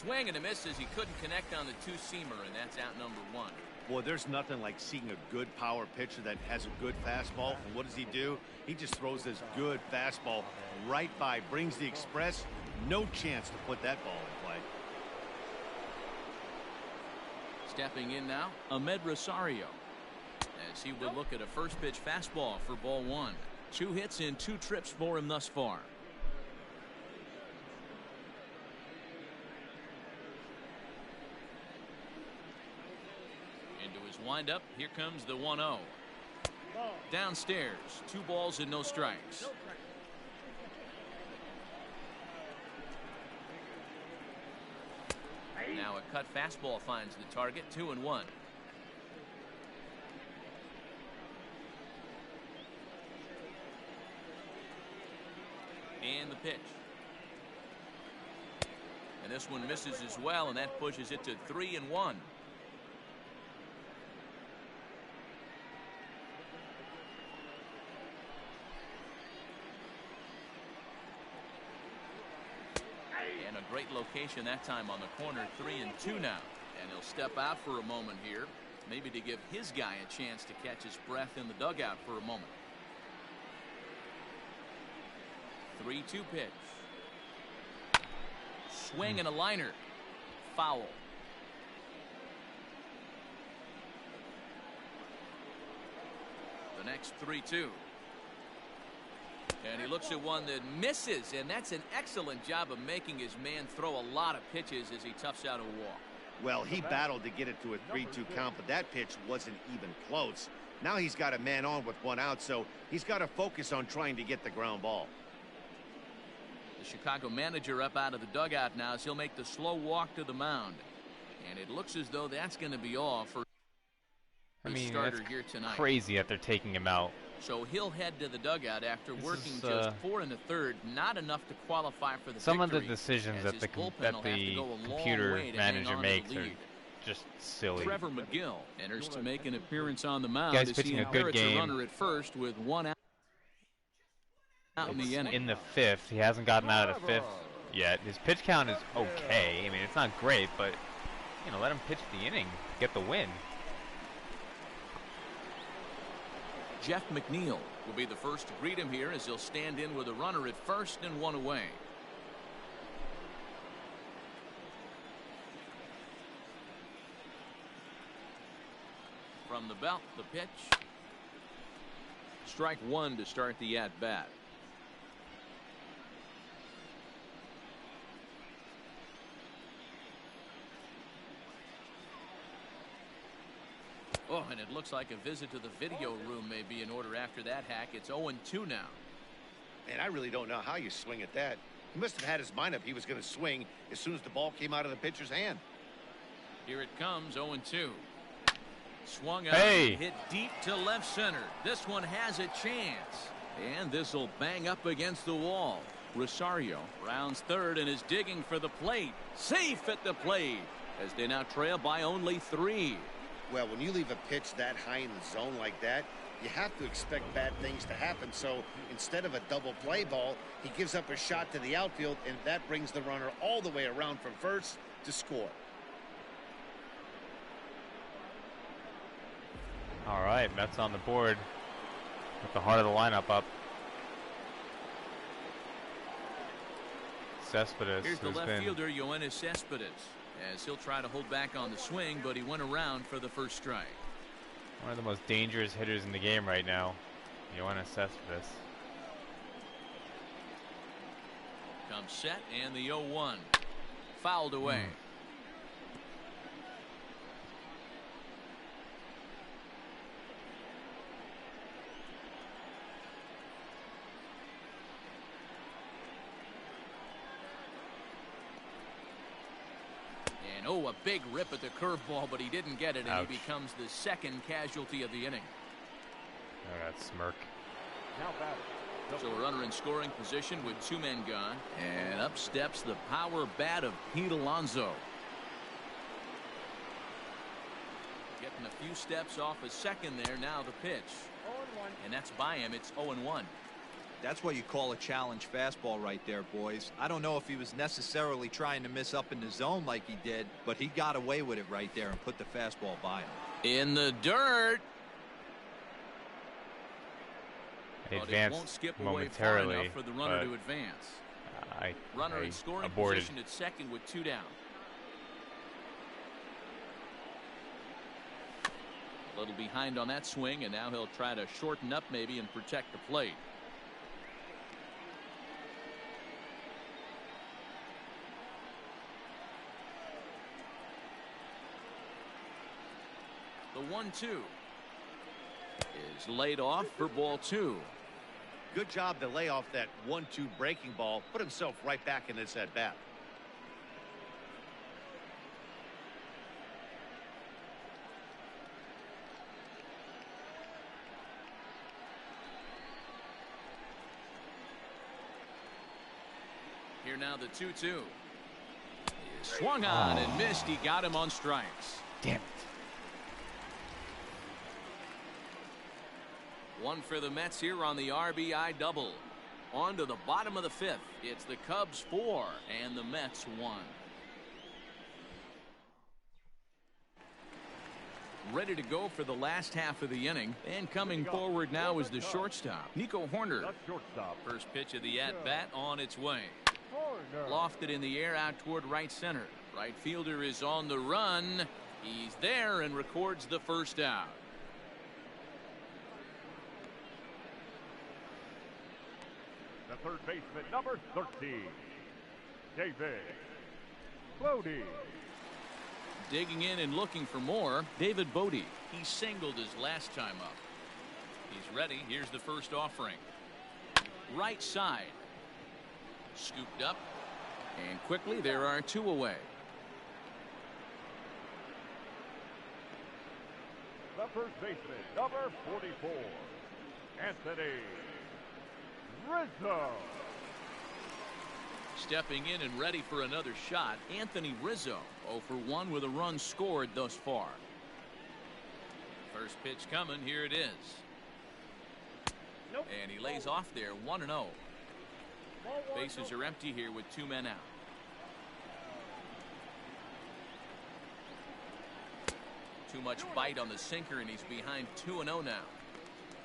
Swing and a miss as he couldn't connect on the two-seamer, and that's out number 1. Boy, there's nothing like seeing a good power pitcher that has a good fastball. And what does he do? He just throws this good fastball right by, brings the express. No chance to put that ball in play. Stepping in now, Ahmed Rosario, as he would look at a first pitch fastball for ball 1. 2 hits in 2 trips for him thus far. Into his windup, here comes the 1-0. Downstairs, 2 balls and no strikes. Now a cut fastball finds the target. 2-1. And the pitch. And this one misses as well, and that pushes it to 3-1. And a great location that time on the corner. 3-2 now. And he'll step out for a moment here, maybe to give his guy a chance to catch his breath in the dugout for a moment. 3-2 pitch. Swing and a liner. Foul. The next 3-2. And he looks at one that misses, and that's an excellent job of making his man throw a lot of pitches as he toughs out a walk. Well, he battled to get it to a 3-2 count, but that pitch wasn't even close. Now he's got a man on with 1 out, so he's got to focus on trying to get the ground ball. The Chicago manager up out of the dugout now as he'll make the slow walk to the mound. And it looks as though that's going to be all for the starter here tonight. Crazy that they're taking him out. So he'll head to the dugout after working just 4 1/3, not enough to qualify for the some victory. of the decisions that the computer manager makes are just silly. Trevor McGill enters to make an appearance on the mound. Guy's pitching a good game. Runner at first with 1 out in the inning. In the 5th, he hasn't gotten out of the 5th yet. His pitch count is okay. I mean, it's not great, but you know, let him pitch the inning, get the win. Jeff McNeil will be the first to greet him here as he'll stand in with a runner at first and 1 away. From the belt, the pitch. Strike 1 to start the at-bat. Oh, and it looks like a visit to the video room may be in order after that hack. It's 0-2 now. And I really don't know how you swing at that. He must have had his mind up he was going to swing as soon as the ball came out of the pitcher's hand. Here it comes, 0-2. Swung out, hit deep to left center. This one has a chance. And this will bang up against the wall. Rosario rounds third and is digging for the plate. Safe at the plate as they now trail by only 3. Well, when you leave a pitch that high in the zone like that, you have to expect bad things to happen. So instead of a double play ball, he gives up a shot to the outfield, and that brings the runner all the way around from first to score. All right, Mets on the board with the heart of the lineup up. Cespedes. Here's the left fielder, Yoenis Cespedes, as he'll try to hold back on the swing, but he went around for the first strike. One of the most dangerous hitters in the game right now, Yoenis Cespedes. Comes set, and the 0-1. Fouled away. And oh, a big rip at the curveball, but he didn't get it, and Ouch. he becomes the second casualty of the inning. Oh, that smirk. Now batting. So a runner in scoring position with 2 men gone, and up steps the power bat of Pete Alonso. Getting a few steps off a second there. Now the pitch. 0-1. And that's by him. It's 0-1. That's what you call a challenge fastball right there, boys. I don't know if he was necessarily trying to miss up in the zone like he did, but he got away with it right there and put the fastball by him. In the dirt. They But it advanced won't skip away far momentarily, enough for the runner but to advance. I Runner in scoring aborted. position at second with 2 down. A little behind on that swing, and now he'll try to shorten up maybe and protect the plate. The 1-2 is laid off for ball 2. Good job to lay off that 1-2 breaking ball. Put himself right back in this at bat. Here now the 2-2. Swung on and missed. He got him on strikes. Damn it. One for the Mets here on the RBI double. On to the bottom of the 5th. It's the Cubs 4 and the Mets 1. Ready to go for the last half of the inning. And coming forward now is the shortstop, Nico Horner. The shortstop. First pitch of the at-bat on its way. Lofted in the air out toward right center. Right fielder is on the run. He's there and records the first out. The third baseman, number 13, David Bodie. Digging in and looking for more, David Bodie. He singled his last time up. He's ready. Here's the first offering. Right side. Scooped up. And quickly there are 2 away. The first baseman, number 44, Anthony Rizzo. Stepping in and ready for another shot, Anthony Rizzo. 0 for 1 with a run scored thus far. First pitch coming. Here it is. Nope. And he lays off there 1-0. Bases are empty here with 2 men out. Too much bite on the sinker, and he's behind 2-0 now.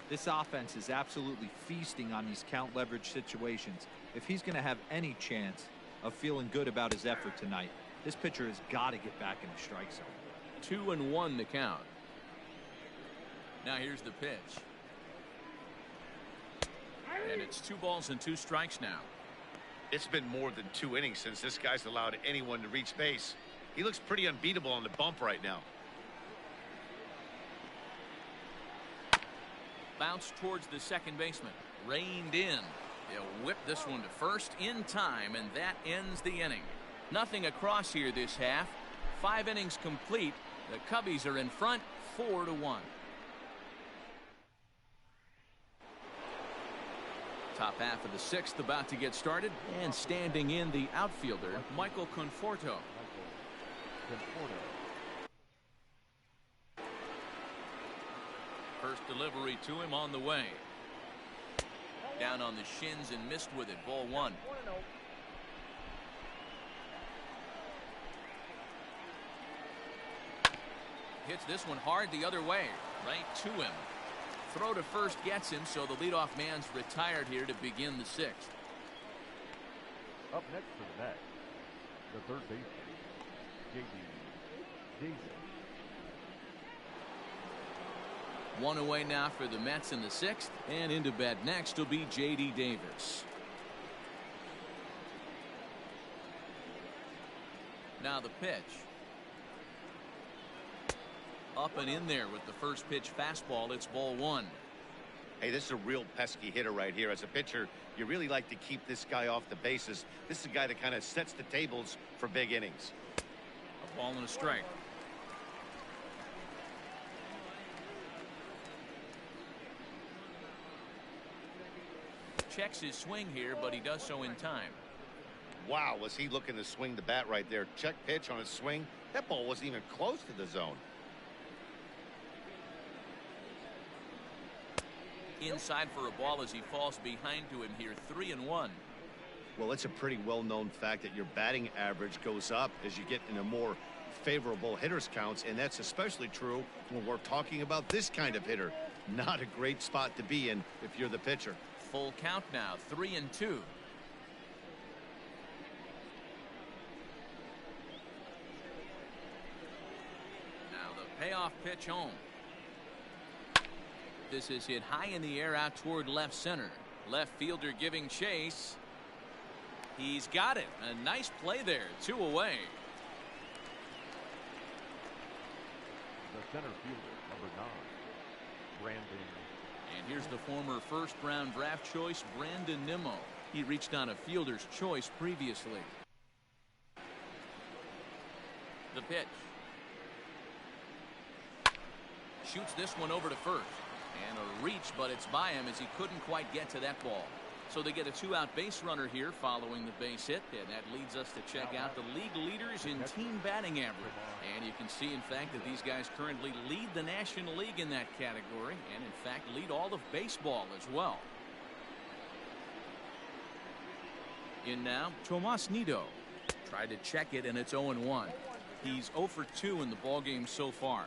This offense is absolutely feasting on these count leverage situations. If he's going to have any chance of feeling good about his effort tonight, this pitcher has got to get back in the strike zone. 2-1 the count. Now here's the pitch. And it's 2 balls and 2 strikes now. It's been more than 2 innings since this guy's allowed anyone to reach base. He looks pretty unbeatable on the bump right now. Bounce towards the second baseman. Reined in. They'll whip this one to first in time, and that ends the inning. Nothing across here this half. 5 innings complete. The Cubbies are in front 4-1. Top half of the 6th about to get started, and standing in the outfielder, Michael Conforto. First delivery to him on the way. Down on the shins and missed with it. Ball 1. 1-0. Hits this one hard the other way. Right to him. Throw to first gets him, so the leadoff man's retired here to begin the 6th. Up next for the Mets, the third baseman, J.D. Davis. 1 away now for the Mets in the 6th, and into bat next will be J.D. Davis. Now the pitch. Up and in there with the first pitch fastball. It's ball 1. Hey, this is a real pesky hitter right here. As a pitcher, you really like to keep this guy off the bases. This is a guy that kind of sets the tables for big innings. A ball and a strike. Checks his swing here, but he does so in time. Wow, was he looking to swing the bat right there. Check pitch on his swing. That ball wasn't even close to the zone. Inside for a ball as he falls behind to him here, 3-1. Well, it's a pretty well-known fact that your batting average goes up as you get in a more favorable hitters counts, and that's especially true when we're talking about this kind of hitter. Not a great spot to be in if you're the pitcher. Full count now, 3-2. Now the payoff pitch home. This is hit high in the air out toward left center. Left fielder giving chase. He's got it. A nice play there. 2 away. The center fielder, number 9, Brandon. And here's the former first-round draft choice, Brandon Nimmo. He reached on a fielder's choice previously. The pitch. Shoots this one over to first. And a reach, but it's by him as he couldn't quite get to that ball. So they get a 2-out base runner here following the base hit, and that leads us to check out the league leaders in team batting average. And you can see, in fact, that these guys currently lead the National League in that category, and in fact lead all of baseball as well. In now, Tomas Nido. Tried to check it, and it's 0-1. He's 0 for 2 in the ballgame so far.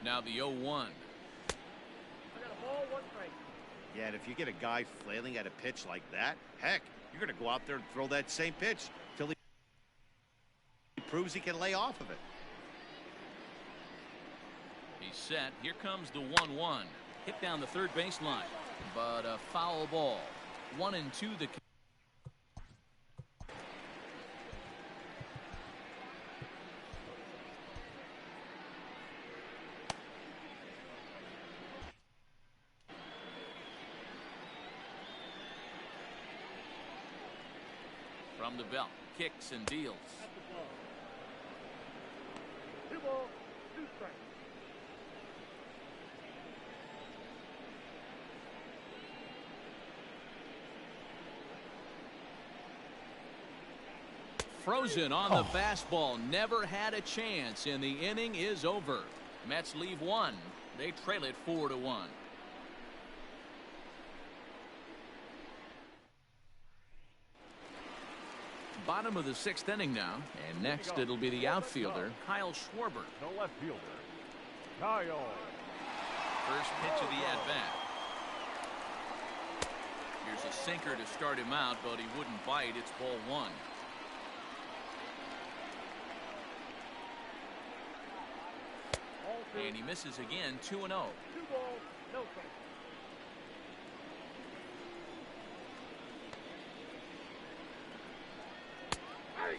Now the 0-1. I got a ball, 1 strike. Yeah, and if you get a guy flailing at a pitch like that, heck, you're going to go out there and throw that same pitch till he proves he can lay off of it. He's set. Here comes the 1-1. Hit down the third baseline, but a foul ball. 1-2 the. From the belt, kicks and deals. At the ball. 2 balls, 2 strikes. Frozen on the fastball. Never had a chance, and the inning is over. Mets leave 1. They trail it 4-1. Bottom of the 6th inning now, and next it'll be the outfielder, Kyle Schwarber. No left fielder, Kyle. First pitch of the at-bat. Here's a sinker to start him out, but he wouldn't bite. It's ball 1. And he misses again, 2-0. 2 balls, no strikes.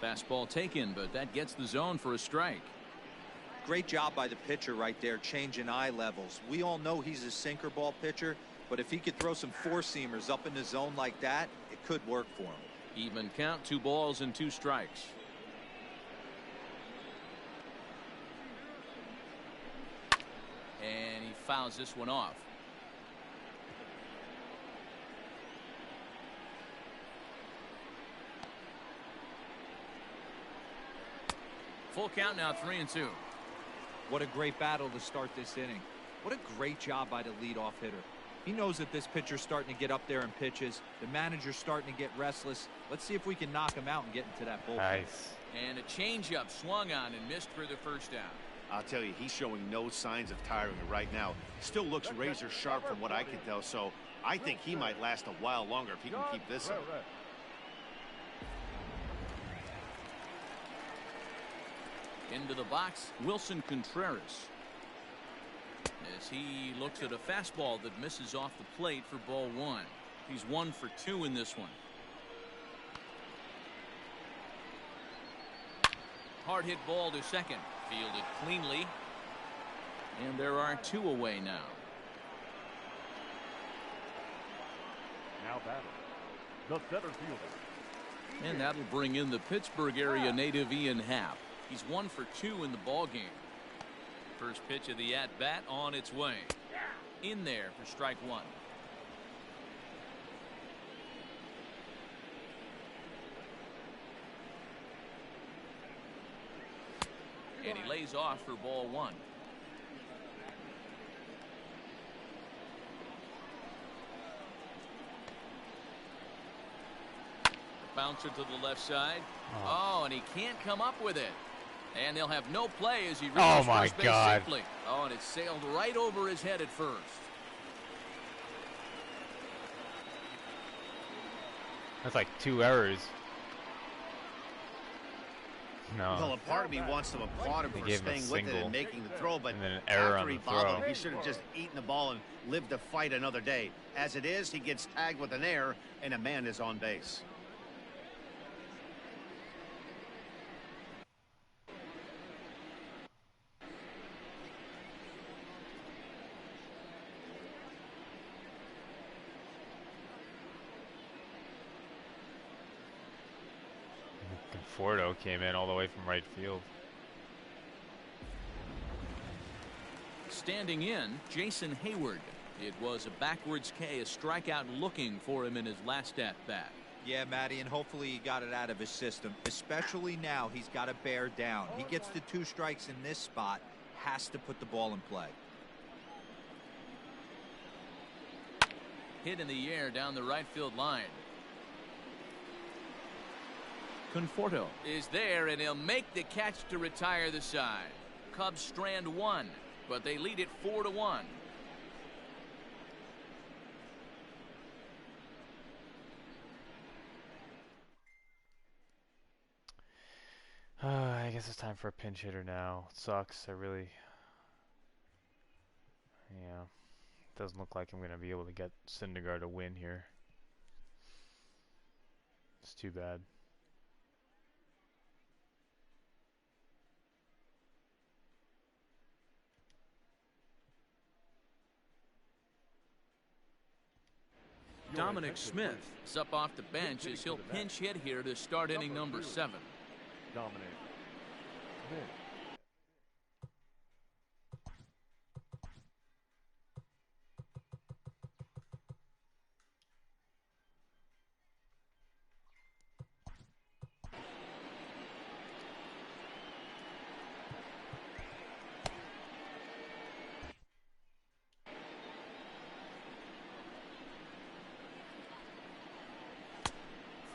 Fastball taken, but that gets the zone for a strike. Great job by the pitcher right there, changing eye levels. We all know he's a sinker ball pitcher, but if he could throw some 4-seamers up in the zone like that, it could work for him. Even count, 2 balls and 2 strikes. And he fouls this one off. Full count now, 3-2. What a great battle to start this inning. What a great job by the leadoff hitter. He knows that this pitcher's starting to get up there in pitches. The manager's starting to get restless. Let's see if we can knock him out and get into that bullpen. Nice. And a changeup swung on and missed for the first out. I'll tell you, he's showing no signs of tiring right now. Still looks razor sharp from what I can tell, so I think he might last a while longer if he can keep this up. Into the box, Wilson Contreras. As he looks at a fastball that misses off the plate for ball 1. He's 1 for 2 in this one. Hard hit ball to second. Fielded cleanly. And there are 2 away now. Now batting, the center fielder. And that'll bring in the Pittsburgh area native Ian Happ. He's 1 for 2 in the ball game. First pitch of the at-bat on its way. In there for strike 1. And he lays off for ball 1. Bouncer to the left side. Oh, and he can't come up with it. And they'll have no play as he reaches first base safely. Oh, and it sailed right over his head at first. That's like 2 errors. No. Well, a part of me wants to applaud him for staying with it and making the throw, but and then an error after on he the bobbled, throw. he should have just eaten the ball and lived to fight another day. As it is, he gets tagged with an error, and a man is on base. Conforto came in all the way from right field. Standing in, Jason Hayward. It was a backwards K, a strikeout looking for him in his last at-bat. Yeah, Matty, and hopefully he got it out of his system. Especially now, he's got to bear down. He gets the 2 strikes in this spot, has to put the ball in play. Hit in the air down the right field line. Conforto is there, and he'll make the catch to retire the side. Cubs strand 1, but they lead it 4-1. I guess it's time for a pinch hitter now. It sucks. Yeah. Doesn't look like I'm going to be able to get Syndergaard a win here. It's too bad. Dominic Smith is up off the bench as he'll pinch hit here to start inning number 7. Dominic Smith.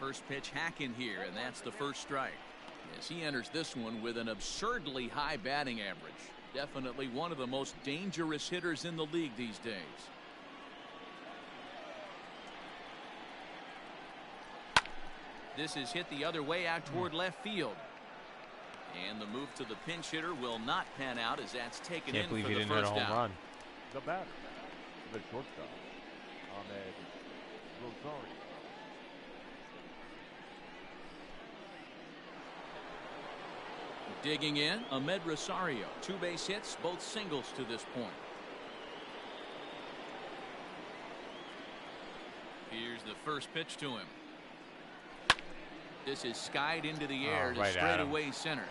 First pitch hack in here, and that's the first strike. As he enters this one with an absurdly high batting average. Definitely one of the most dangerous hitters in the league these days. This is hit the other way out toward left field. And the move to the pinch hitter will not pan out as that's taken in for the first down. The batter, the shortstop, Ahmed Rosario. Digging in, Ahmed Rosario. 2 base hits, both singles to this point. Here's the first pitch to him. This is skied into the air to straightaway center.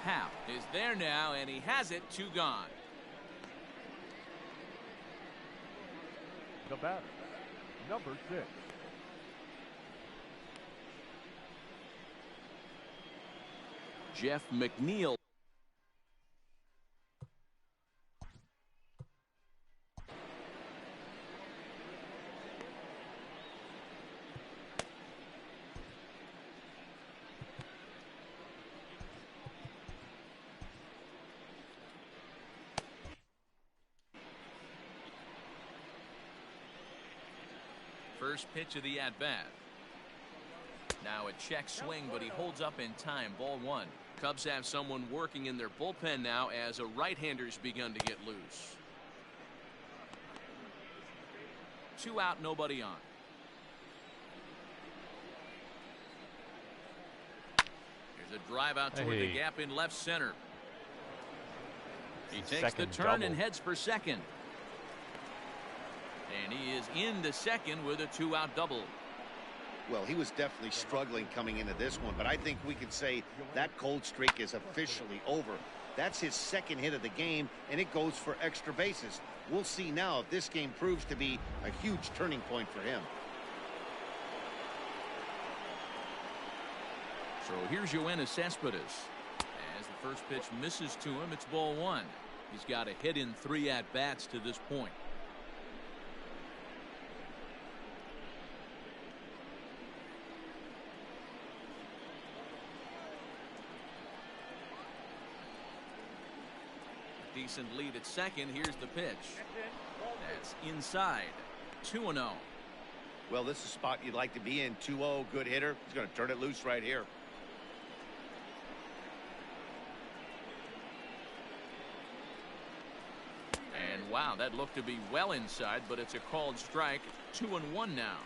Howe is there now, and he has it. 2 gone. The batter, number 6. Jeff McNeil. First pitch of the at-bat. Now a check swing, but he holds up in time. Ball 1. Cubs have someone working in their bullpen now as a right-hander's begun to get loose. 2 out, nobody on. Here's a drive out toward the gap in left center. He takes the turn and heads for second. And he is into second with a 2-out double. Well, he was definitely struggling coming into this one, but I think we can say that cold streak is officially over. That's his 2nd hit of the game, and it goes for extra bases. We'll see now if this game proves to be a huge turning point for him. So here's Yoenis Cespedes. As the First pitch misses to him. It's ball one. He's got a hit in 3 at-bats to this point. Decent lead at second. Here's the pitch. That's inside. 2-0. Well, this is a spot you'd like to be in. 2-0, good hitter. He's going to turn it loose right here. And wow, that looked to be well inside, but it's a called strike. 2-1 now.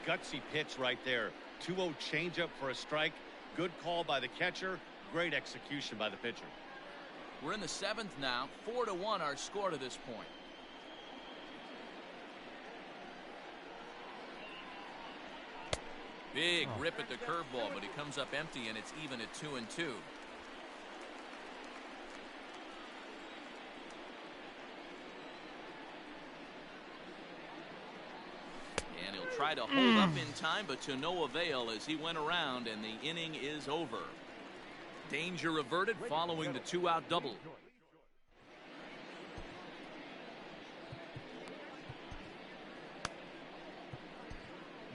Gutsy pitch right there. 2-0 changeup for a strike. Good call by the catcher. Great execution by the pitcher. We're in the 7th now. 4-1 our score to this point. Big rip at the curveball, but he comes up empty, and it's even at 2-2. And he'll try to hold up in time, but to no avail as he went around, and the inning is over. Danger averted following the 2-out double.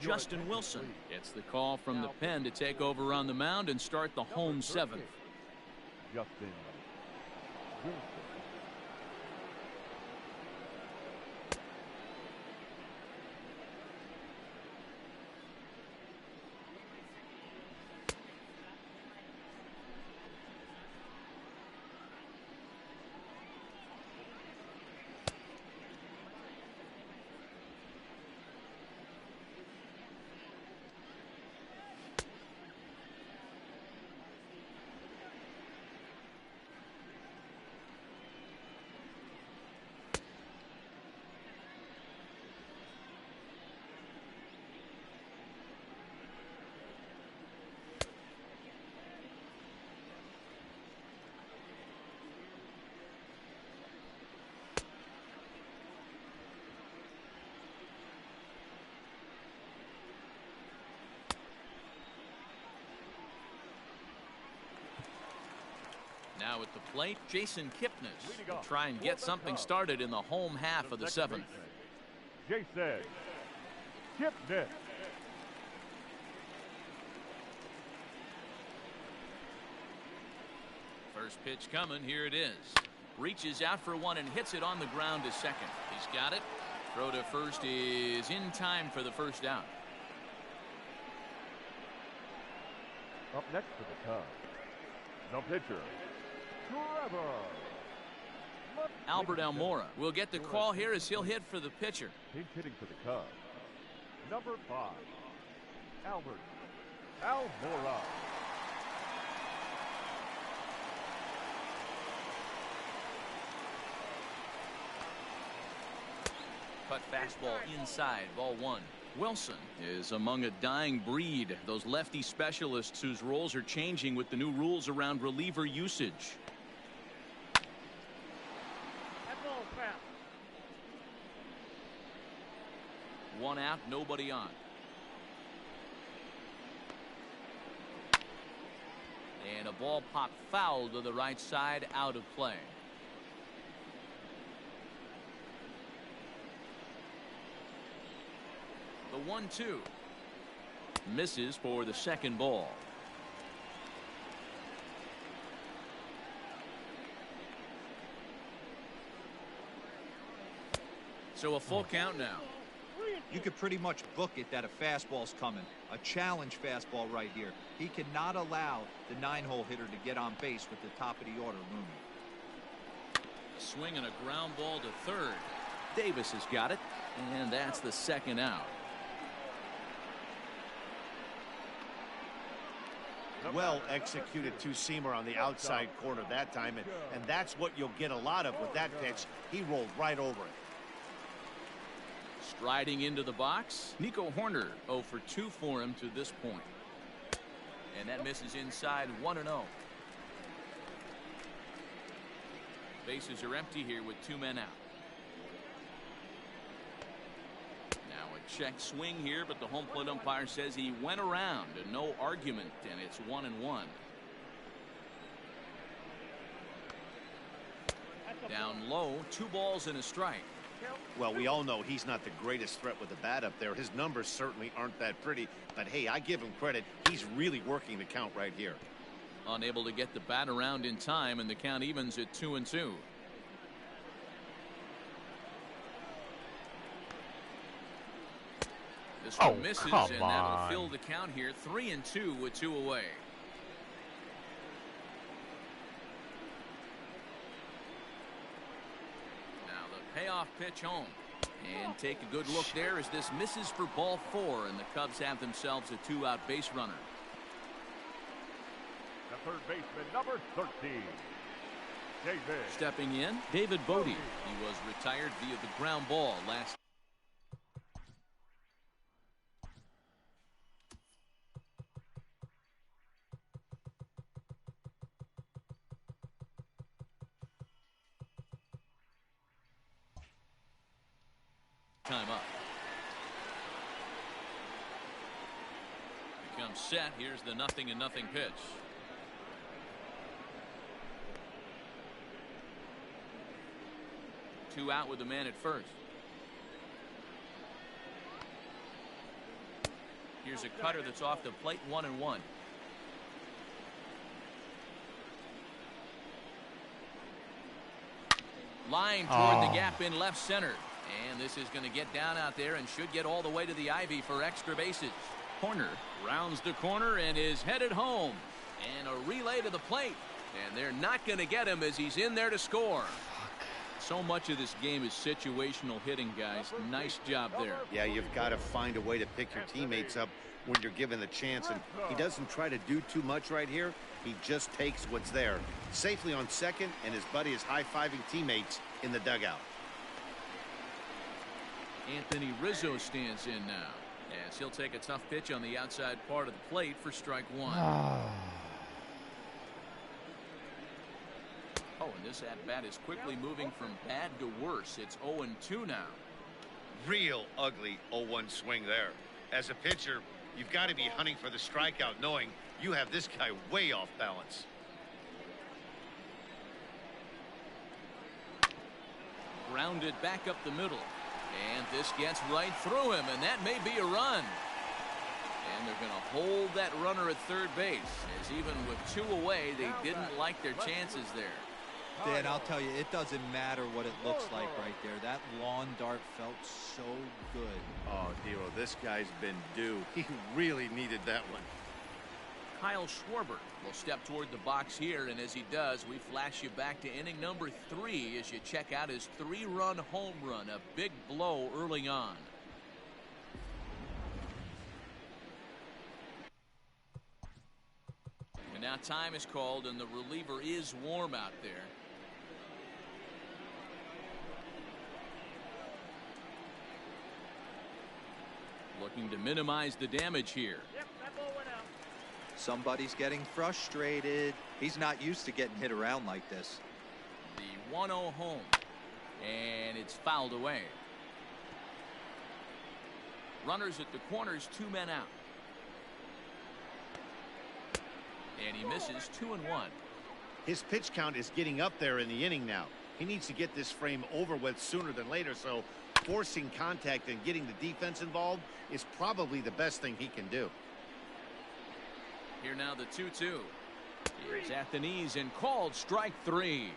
Justin Wilson gets the call from the pen to take over on the mound and start the home 7th. Justin Wilson. Now at the plate, Jason Kipnis will try and get something started in the home half of the 7th. Jason Kipnis. First pitch coming. Here it is. Reaches out for one and hits it on the ground to second. He's got it. Throw to first is in time for the first out. Up next for the Cubs, the pitcher, Trevor. Albert Almora will get the call here as he'll hit for the pitcher. Pinch hitting for the Cubs, number 5, Albert Almora. Cut fastball inside, ball 1. Wilson is among a dying breed, those lefty specialists whose roles are changing with the new rules around reliever usage. That ball's foul. 1 out, nobody on. And a ball popped foul to the right side, out of play. The 1-2 misses for the second ball. So a full count now. You could pretty much book it that a fastball's coming. A challenge fastball right here. He cannot allow the 9-hole hitter to get on base with the top of the order looming. A swing and a ground ball to third. Davis has got it, and that's the second out. Well executed two-seamer on the outside corner that time, and that's what you'll get a lot of with that pitch. He rolled right over it. Striding into the box, Nico Horner 0 for 2 for him to this point. And that misses inside. 1-0. Bases are empty here with 2 men out. Check swing here, but the home plate umpire says he went around and no argument, and it's 1-1. Down low, 2 balls and a strike. Well, we all know he's not the greatest threat with the bat up there. His numbers certainly aren't that pretty, but hey, I give him credit. He's really working the count right here. Unable to get the bat around in time, and the count evens at 2-2. This one misses, and that'll fill the count here. 3-2 with 2 away. Now the payoff pitch home. And take a good look there as this misses for ball 4, and the Cubs have themselves a 2-out base runner. The third baseman, number 13, David. Stepping in, David Bodie. He was retired via the ground ball last. Time up. Becomes set. Here's the 0-0 pitch. Two out with the man at first. Here's a cutter that's off the plate, 1-1. Line toward the gap in left center. And this is going to get down out there and should get all the way to the ivy for extra bases. Corner rounds the corner and is headed home. And a relay to the plate. And they're not going to get him as he's in there to score. So much of this game is situational hitting, guys. Nice job there. Yeah, you've got to find a way to pick your teammates up when you're given the chance. And he doesn't try to do too much right here. He just takes what's there. Safely on second, and his buddy is high-fiving teammates in the dugout. Anthony Rizzo stands in now as he'll take a tough pitch on the outside part of the plate for strike 1. Oh, and this at-bat is quickly moving from bad to worse. It's 0-2 now. Real ugly 0-1 swing there. As a pitcher, you've got to be hunting for the strikeout, knowing you have this guy way off balance. Grounded back up the middle. And this gets right through him, and that may be a run. And they're going to hold that runner at third base, as even with 2 away, they didn't like their chances there. Dan, I'll tell you, it doesn't matter what it looks like right there. That lawn dart felt so good. Oh, Hero, this guy's been due. He really needed that one. Kyle Schwarber will step toward the box here, and as he does, we flash you back to inning number 3 as you check out his 3-run home run, a big blow early on. And now time is called, and the reliever is warm out there. Looking to minimize the damage here. Yep, that ball went out. Somebody's getting frustrated. He's not used to getting hit around like this. The 1-0 home, and it's fouled away. Runners at the corners, 2 men out. And he misses 2-1. His pitch count is getting up there in the inning now. He needs to get this frame over with sooner than later, so forcing contact and getting the defense involved is probably the best thing he can do. Here now the 2-2. Here's at the knees and called strike 3.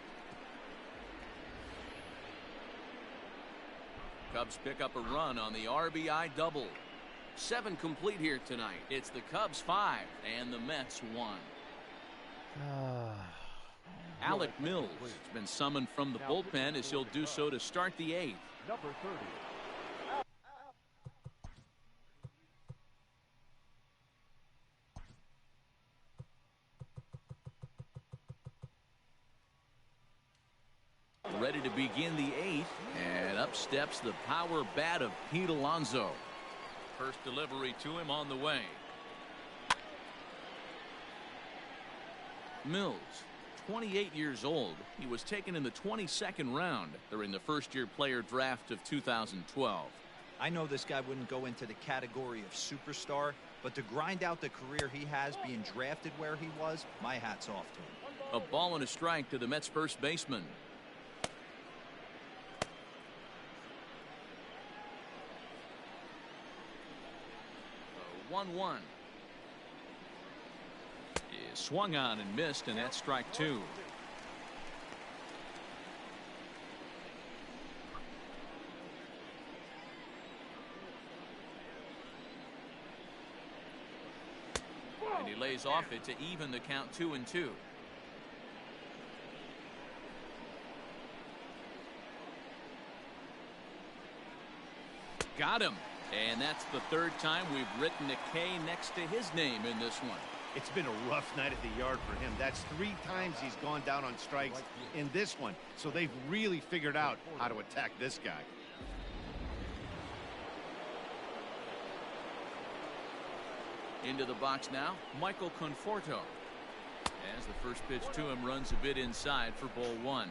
Cubs pick up a run on the RBI double. 7 complete here tonight. It's the Cubs 5 and the Mets 1. Alec Mills has been summoned from the bullpen as he'll do so to start the 8th. Number 30. Ready to begin the 8th, and up steps the power bat of Pete Alonso. First delivery to him on the way. Mills, 28 years old. He was taken in the 22nd round during the first-year player draft of 2012. I know this guy wouldn't go into the category of superstar, but to grind out the career he has being drafted where he was, my hat's off to him. A ball and a strike to the Mets first baseman. 1-1. Is swung on and missed, and that's strike 2. And he lays off it to even the count 2-2. Got him. And that's the third time we've written a K next to his name in this one. It's been a rough night at the yard for him. That's 3 times he's gone down on strikes in this one. So they've really figured out how to attack this guy. Into the box now, Michael Conforto. As the first pitch to him runs a bit inside for ball 1.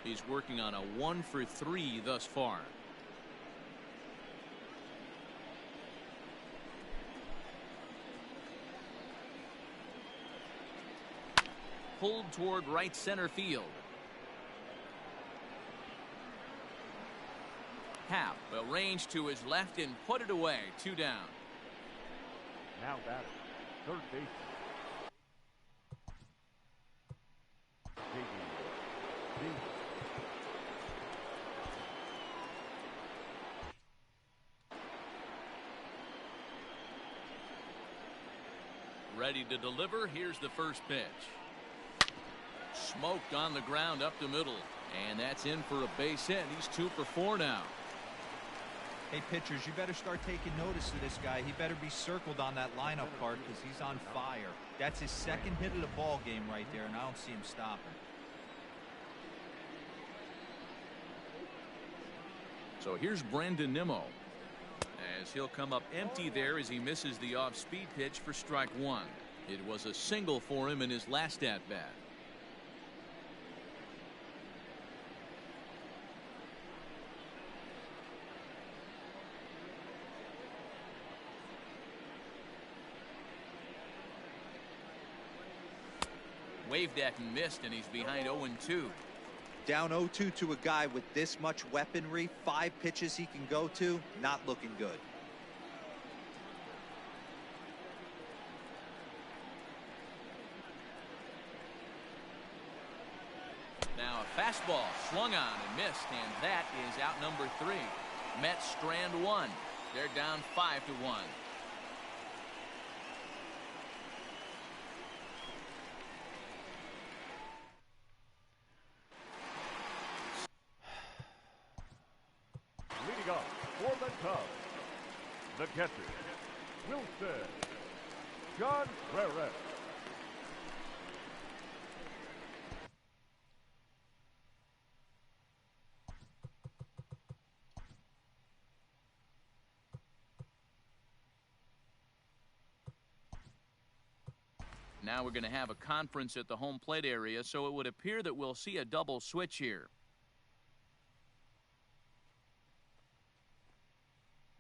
He's working on a 1-for-3 thus far. Pulled toward right center field. Happ will range to his left and put it away. 2 down. Now batting, third base. Ready to deliver. Here's the first pitch. Smoked on the ground up the middle. And that's in for a base hit. He's 2 for 4 now. Hey, pitchers, you better start taking notice of this guy. He better be circled on that lineup card because he's on fire. That's his second hit of the ball game right there, and I don't see him stopping. So here's Brandon Nimmo, as he'll come up empty there as he misses the off-speed pitch for strike 1. It was a single for him in his last at-bat. Waved at and missed, and he's behind 0-2. Down 0-2 to a guy with this much weaponry, 5 pitches he can go to, not looking good. Now a fastball swung on and missed, and that is out number 3. Mets strand 1. They're down 5-1. Leading up for the Cubs, the catcher, Wilson Contreras. Now we're going to have a conference at the home plate area, so it would appear that we'll see a double switch here.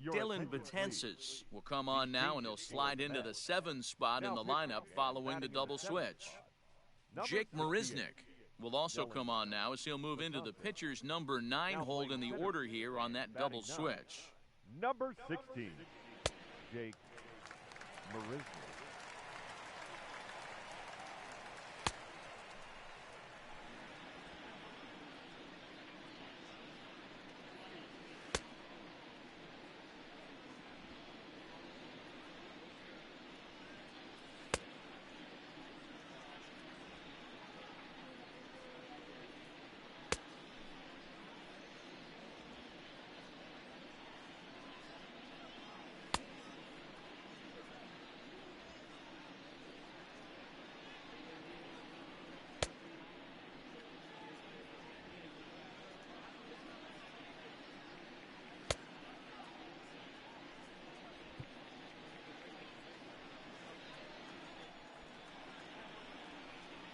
Dylan Betances will come on now, and he'll slide into the 7 spot in the lineup following the double switch. Jake Marisnick will also come on now as he'll move into the pitcher's number 9 hold in the order here on that double switch. Number 16, Jake Marisnick.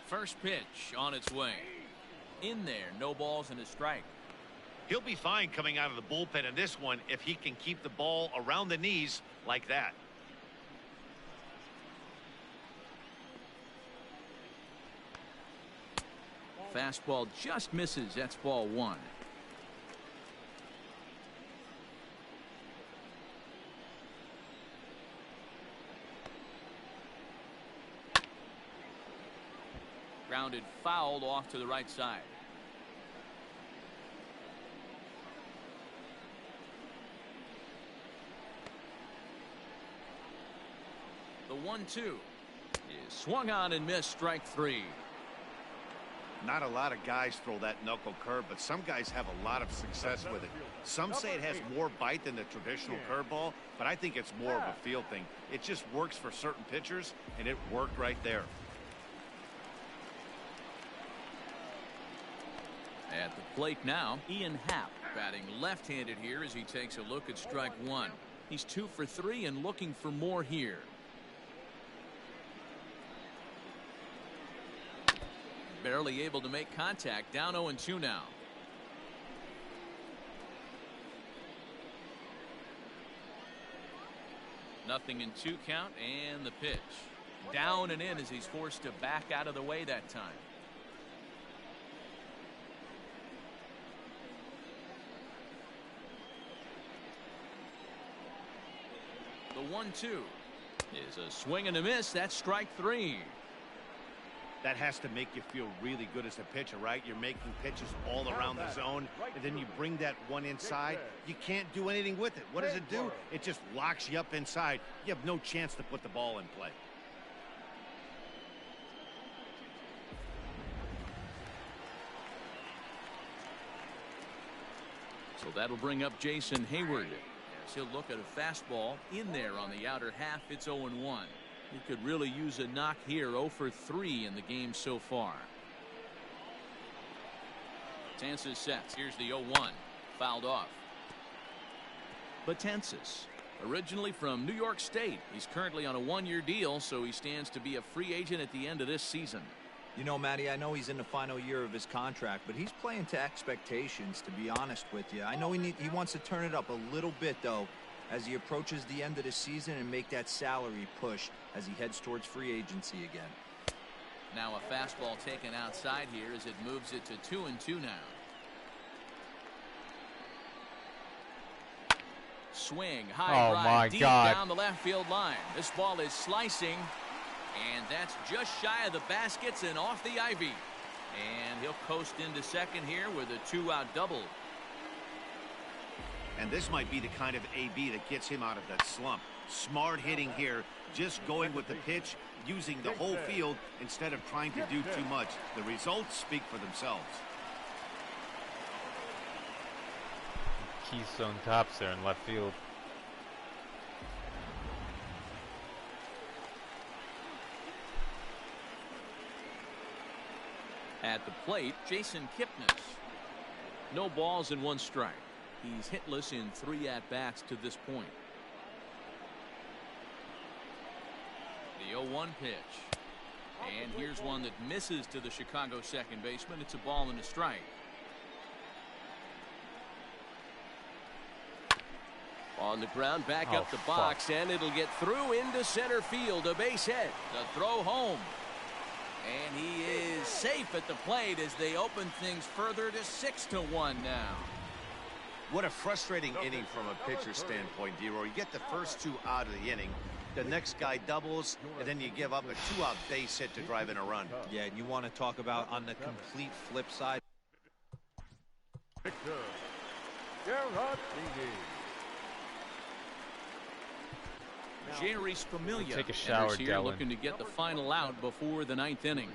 First pitch on its way. In there, no balls and a strike. He'll be fine coming out of the bullpen in this one if he can keep the ball around the knees like that. Fastball just misses. That's ball 1. Grounded fouled off to the right side. The 1-2 is swung on and missed. Strike 3. Not a lot of guys throw that knuckle curve, but some guys have a lot of success with it. Some say it has more bite than the traditional curveball, but I think it's more of a feel thing. It just works for certain pitchers, and it worked right there. At the plate now, Ian Happ batting left-handed here as he takes a look at strike 1. He's 2 for 3 and looking for more here. Barely able to make contact. Down 0-2 now. Nothing in 2 count, and the pitch. Down and in as he's forced to back out of the way that time. The 1-2 is a swing and a miss. That's strike 3. That has to make you feel really good as a pitcher, right? You're making pitches all around the zone, and then you bring that one inside. You can't do anything with it. What does it do? It just locks you up inside. You have no chance to put the ball in play. So that'll bring up Jason Hayward. As he'll look at a fastball in there on the outer half. It's 0-1. He could really use a knock here. 0 for 3 in the game so far. Betances sets. Here's the 0-1. Fouled off. Betances, originally from New York State. He's currently on a 1-year deal, so he stands to be a free agent at the end of this season. You know, Matty, I know he's in the final year of his contract, but he's playing to expectations, to be honest with you. I know he wants to turn it up a little bit, though, as he approaches the end of the season and make that salary push as he heads towards free agency again. Now a fastball taken outside here as it moves it to 2-2 now. Swing, high drive, deep down the left field line. This ball is slicing, and that's just shy of the baskets and off the ivy. And he'll coast into second here with a 2-out double. And this might be the kind of AB that gets him out of that slump. Smart hitting here, just going with the pitch, using the whole field instead of trying to do too much. The results speak for themselves. Keystone tops there in left field. At the plate, Jason Kipnis. No balls and 1 strike. He's hitless in 3 at-bats to this point. The 0-1 pitch. And here's one that misses to the Chicago second baseman. It's a ball and a strike. On the ground, back up the box, and it'll get through into center field. A base hit. The throw home. And he is safe at the plate as they open things further to 6-1 now. What a frustrating inning from a pitcher's standpoint, D-Roy. You get the first 2 out of the inning. The next guy doubles, and then you give up a 2-out base hit to drive in a run. Yeah, and you want to talk about on the complete flip side. Victor Jeurys Familia Take a shower, here Dylan. looking to get the final out before the 9th inning.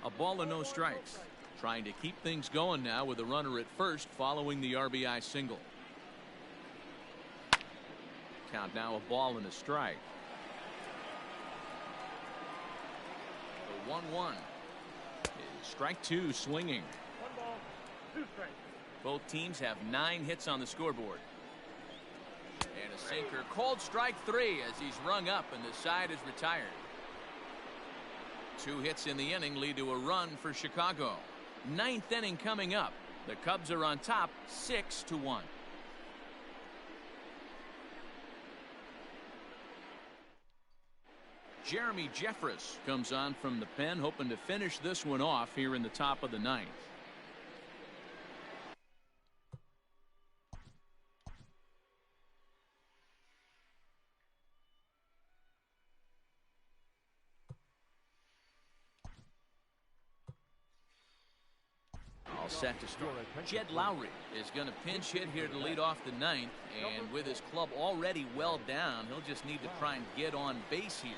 A ball and no strikes. Trying to keep things going now with a runner at first following the RBI single. Count now a ball and a strike. The 1-1 is strike two swinging. 1 ball, 2 strikes. Both teams have 9 hits on the scoreboard. And a sinker, called strike 3 as he's rung up and the side is retired. 2 hits in the inning lead to a run for Chicago. 9th inning coming up. The Cubs are on top 6-1. Jeremy Jeffress comes on from the pen, hoping to finish this one off here in the top of the 9th. All set to start. Jed Lowry is going to pinch hit here to lead off the 9th, and with his club already well down, he'll just need to try and get on base here.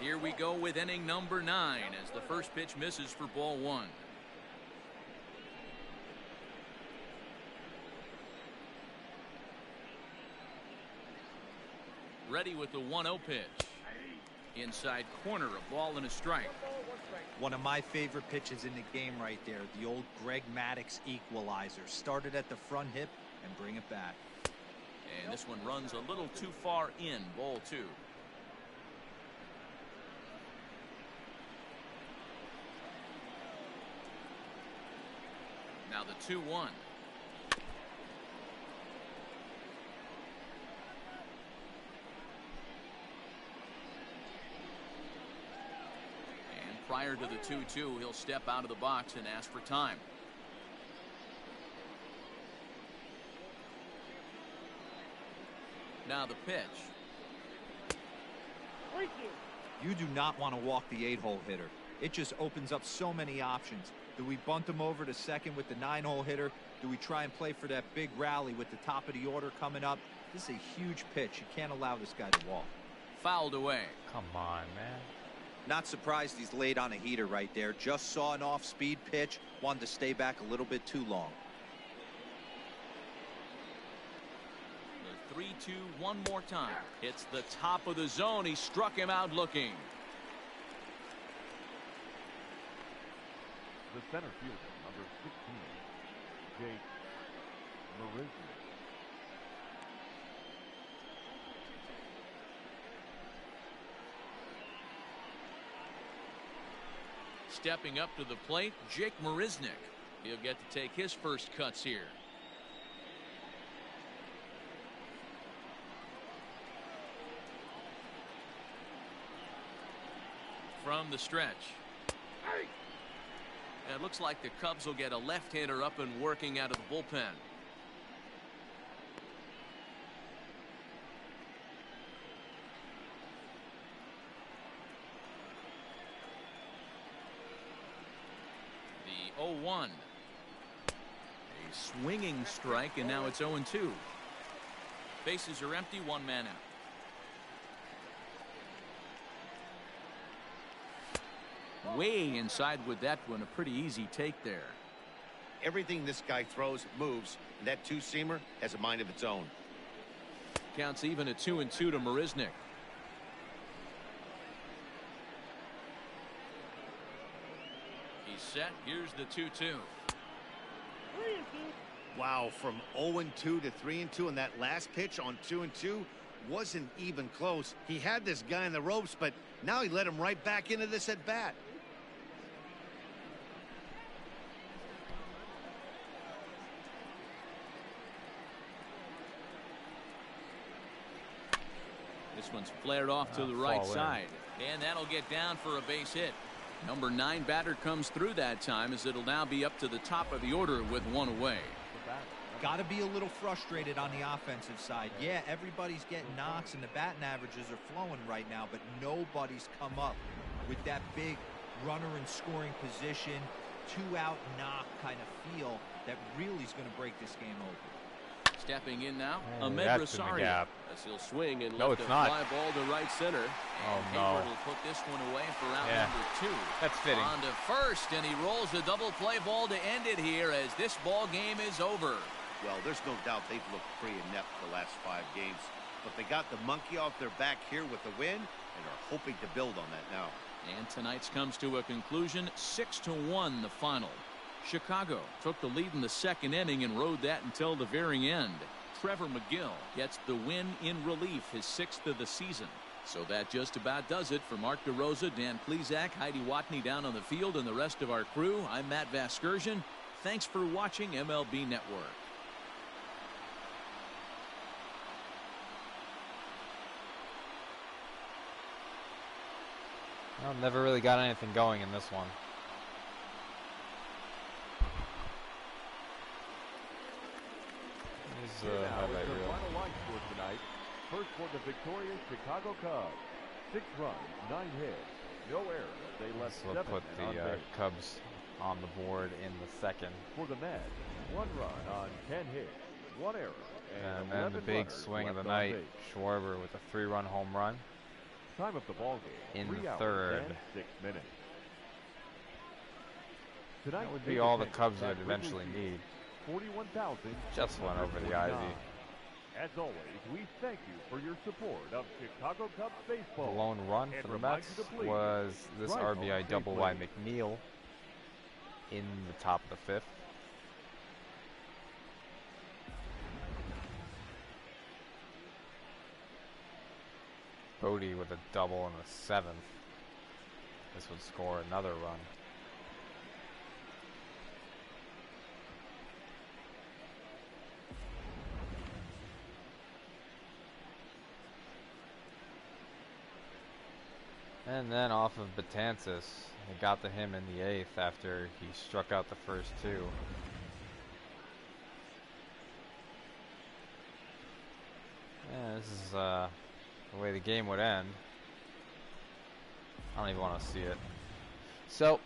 Here we go with inning number 9 as the first pitch misses for ball 1. Ready with the 1-0 pitch. Inside corner, a ball and a strike. One of my favorite pitches in the game right there. The old Greg Maddux equalizer. Started at the front hip and bring it back. And this one runs a little too far in. Ball 2. Now the 2-1. Prior to the 2-2, he'll step out of the box and ask for time. Now the pitch. You do not want to walk the 8-hole hitter. It just opens up so many options. Do we bunt him over to second with the 9-hole hitter? Do we try and play for that big rally with the top of the order coming up? This is a huge pitch. You can't allow this guy to walk. Fouled away. Come on, man. Not surprised he's laid on a heater right there. Just saw an off-speed pitch. Wanted to stay back a little bit too long. The 3-2 one more time. It's the top of the zone. He struck him out looking. The center fielder, number 16, Jake Marisnik. Stepping up to the plate, Jake Marisnik. He'll get to take his first cuts here. From the stretch. It looks like the Cubs will get a left-hander up and working out of the bullpen. The 0-1. A swinging strike, and now it's 0-2. Bases are empty, 1 man out. Way inside with that one. A pretty easy take there. Everything this guy throws moves. And that 2-seamer has a mind of its own. Counts even at 2-2 to Marisnik. He's set. Here's the 2-2. Wow, from 0-2 to 3-2, and that last pitch on 2-2 wasn't even close. He had this guy in the ropes, but now he let him right back into this at bat. This one's flared off to the right side, and that'll get down for a base hit. Number 9 batter comes through that time, as it'll now be up to the top of the order with 1 away. Got to be a little frustrated on the offensive side. Yeah, everybody's getting knocks and the batting averages are flowing right now, but nobody's come up with that big runner in scoring position, 2-out knock kind of feel that really is going to break this game open. Stepping in now, Oh, Ahmed that's in the Rosario. gap. As he'll swing and No, lift it's a not. fly ball to right center. Oh, And no. Hayward will put this one away for out number 2. That's fitting. On to first, and he rolls a double play ball to end it here as this ball game is over. Well, there's no doubt they've looked pretty inept the last 5 games, but they got the monkey off their back here with the win and are hoping to build on that now. And tonight's comes to a conclusion, 6-1 the final. Chicago took the lead in the second inning and rode that until the very end. Trevor McGill gets the win in relief, his 6th of the season. So that just about does it for Mark DeRosa, Dan Plesac, Heidi Watney down on the field, and the rest of our crew. I'm Matt Vasgersian. Thanks for watching MLB Network. Well, never really got anything going in this one. Here's Here a now is highlight the reel. final line score tonight. First for the victorious Chicago Cubs. 6 runs, 9 hits, no errors. They left So 7 we'll put men on the base. Cubs on the board in the second. For the Mets, 1 run on 10 hits, 1 error, And and then the 11 big runners swing of the left on night, base. Schwarber with a 3-run home run. Time of the ball game, In 3 the hours third. and 6 minutes. That would be all the Cubs would eventually need. 41,000. Just went over the ivy. As always, we thank you for your support of Chicago Cubs The baseball. lone run And for the remind Mets you to please was this drive home RBI double by safely. McNeil in the top of the 5th. Bodie with a double in the 7th. This would score another run. And then off of Betances, it got to him in the 8th after he struck out the first 2. Yeah, this is the way the game would end. I don't even want to see it. So,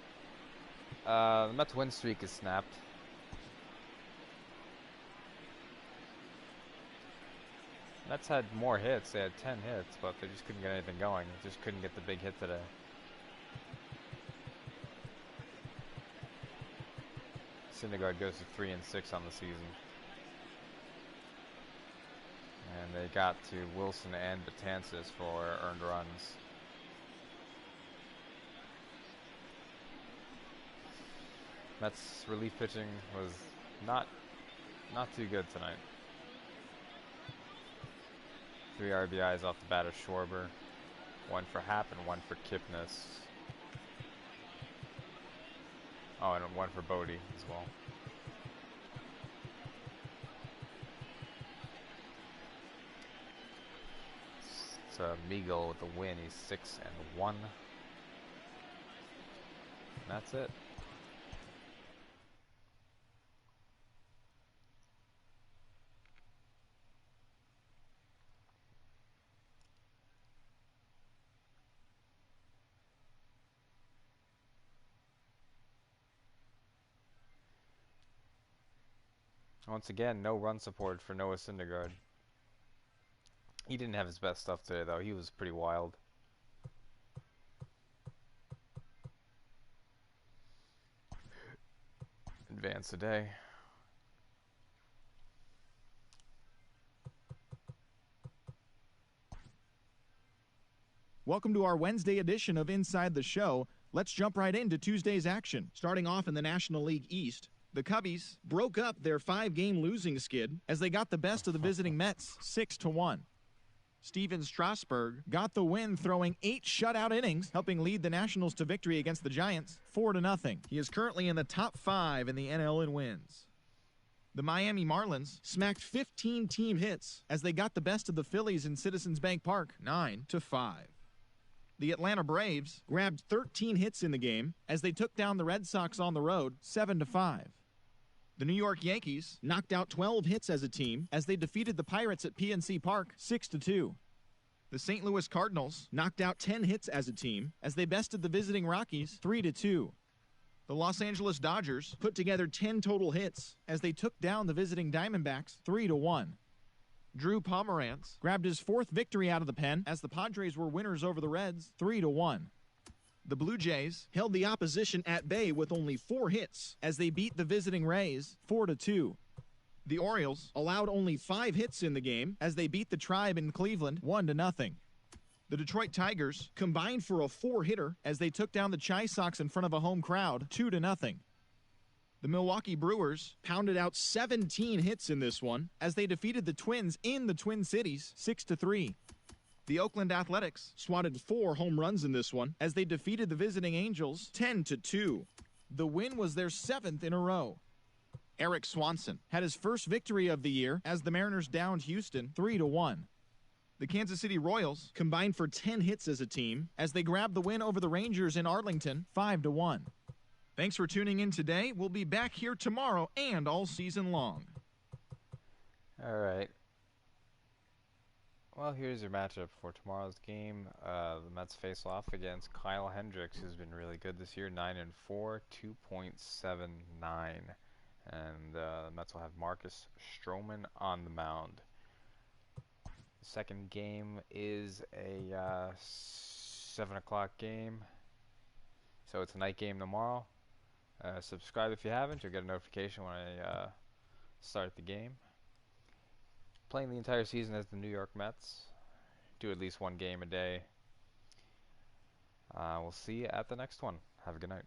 the Mets win streak is snapped. Mets had more hits. They had 10 hits, but they just couldn't get anything going. They just couldn't get the big hit today. Syndergaard goes to 3-6 on the season. And they got to Wilson and Betances for earned runs. Mets relief pitching was not too good tonight. 3 RBIs off the bat of Schwarber. 1 for Happ and 1 for Kipnis. Oh, and 1 for Bodie as well. So Meagle with the win. He's 6-1. And that's it. Once again, no run support for Noah Syndergaard. He didn't have his best stuff today, though. He was pretty wild. Advance today. Welcome to our Wednesday edition of Inside the Show. Let's jump right into Tuesday's action. Starting off in the National League East, the Cubbies broke up their 5-game losing skid as they got the best of the visiting Mets 6-1. Steven Strasburg got the win, throwing 8 shutout innings, helping lead the Nationals to victory against the Giants 4-0. He is currently in the top 5 in the NL in wins. The Miami Marlins smacked 15 team hits as they got the best of the Phillies in Citizens Bank Park 9-5. The Atlanta Braves grabbed 13 hits in the game as they took down the Red Sox on the road 7-5. The New York Yankees knocked out 12 hits as a team as they defeated the Pirates at PNC Park 6-2. The St. Louis Cardinals knocked out 10 hits as a team as they bested the visiting Rockies 3-2. The Los Angeles Dodgers put together 10 total hits as they took down the visiting Diamondbacks 3-1. Drew Pomeranz grabbed his 4th victory out of the pen as the Padres were winners over the Reds 3-1. The Blue Jays held the opposition at bay with only 4 hits as they beat the visiting Rays 4-2. The Orioles allowed only 5 hits in the game as they beat the Tribe in Cleveland 1-0. The Detroit Tigers combined for a 4-hitter as they took down the Chi Sox in front of a home crowd 2-0. The Milwaukee Brewers pounded out 17 hits in this one as they defeated the Twins in the Twin Cities 6-3. The Oakland Athletics swatted 4 home runs in this one as they defeated the visiting Angels 10-2. The win was their 7th in a row. Eric Swanson had his first victory of the year as the Mariners downed Houston 3-1. The Kansas City Royals combined for 10 hits as a team as they grabbed the win over the Rangers in Arlington 5-1. Thanks for tuning in today. We'll be back here tomorrow and all season long. All right. Well, here's your matchup for tomorrow's game. The Mets face off against Kyle Hendricks, who's been really good this year, 9-4, 2.79. And the Mets will have Marcus Stroman on the mound. The second game is a 7 o'clock game, so it's a night game tomorrow. Subscribe if you haven't. You'll get a notification when I start the game. Playing the entire season as the New York Mets. Do at least one game a day. We'll see you at the next one. Have a good night.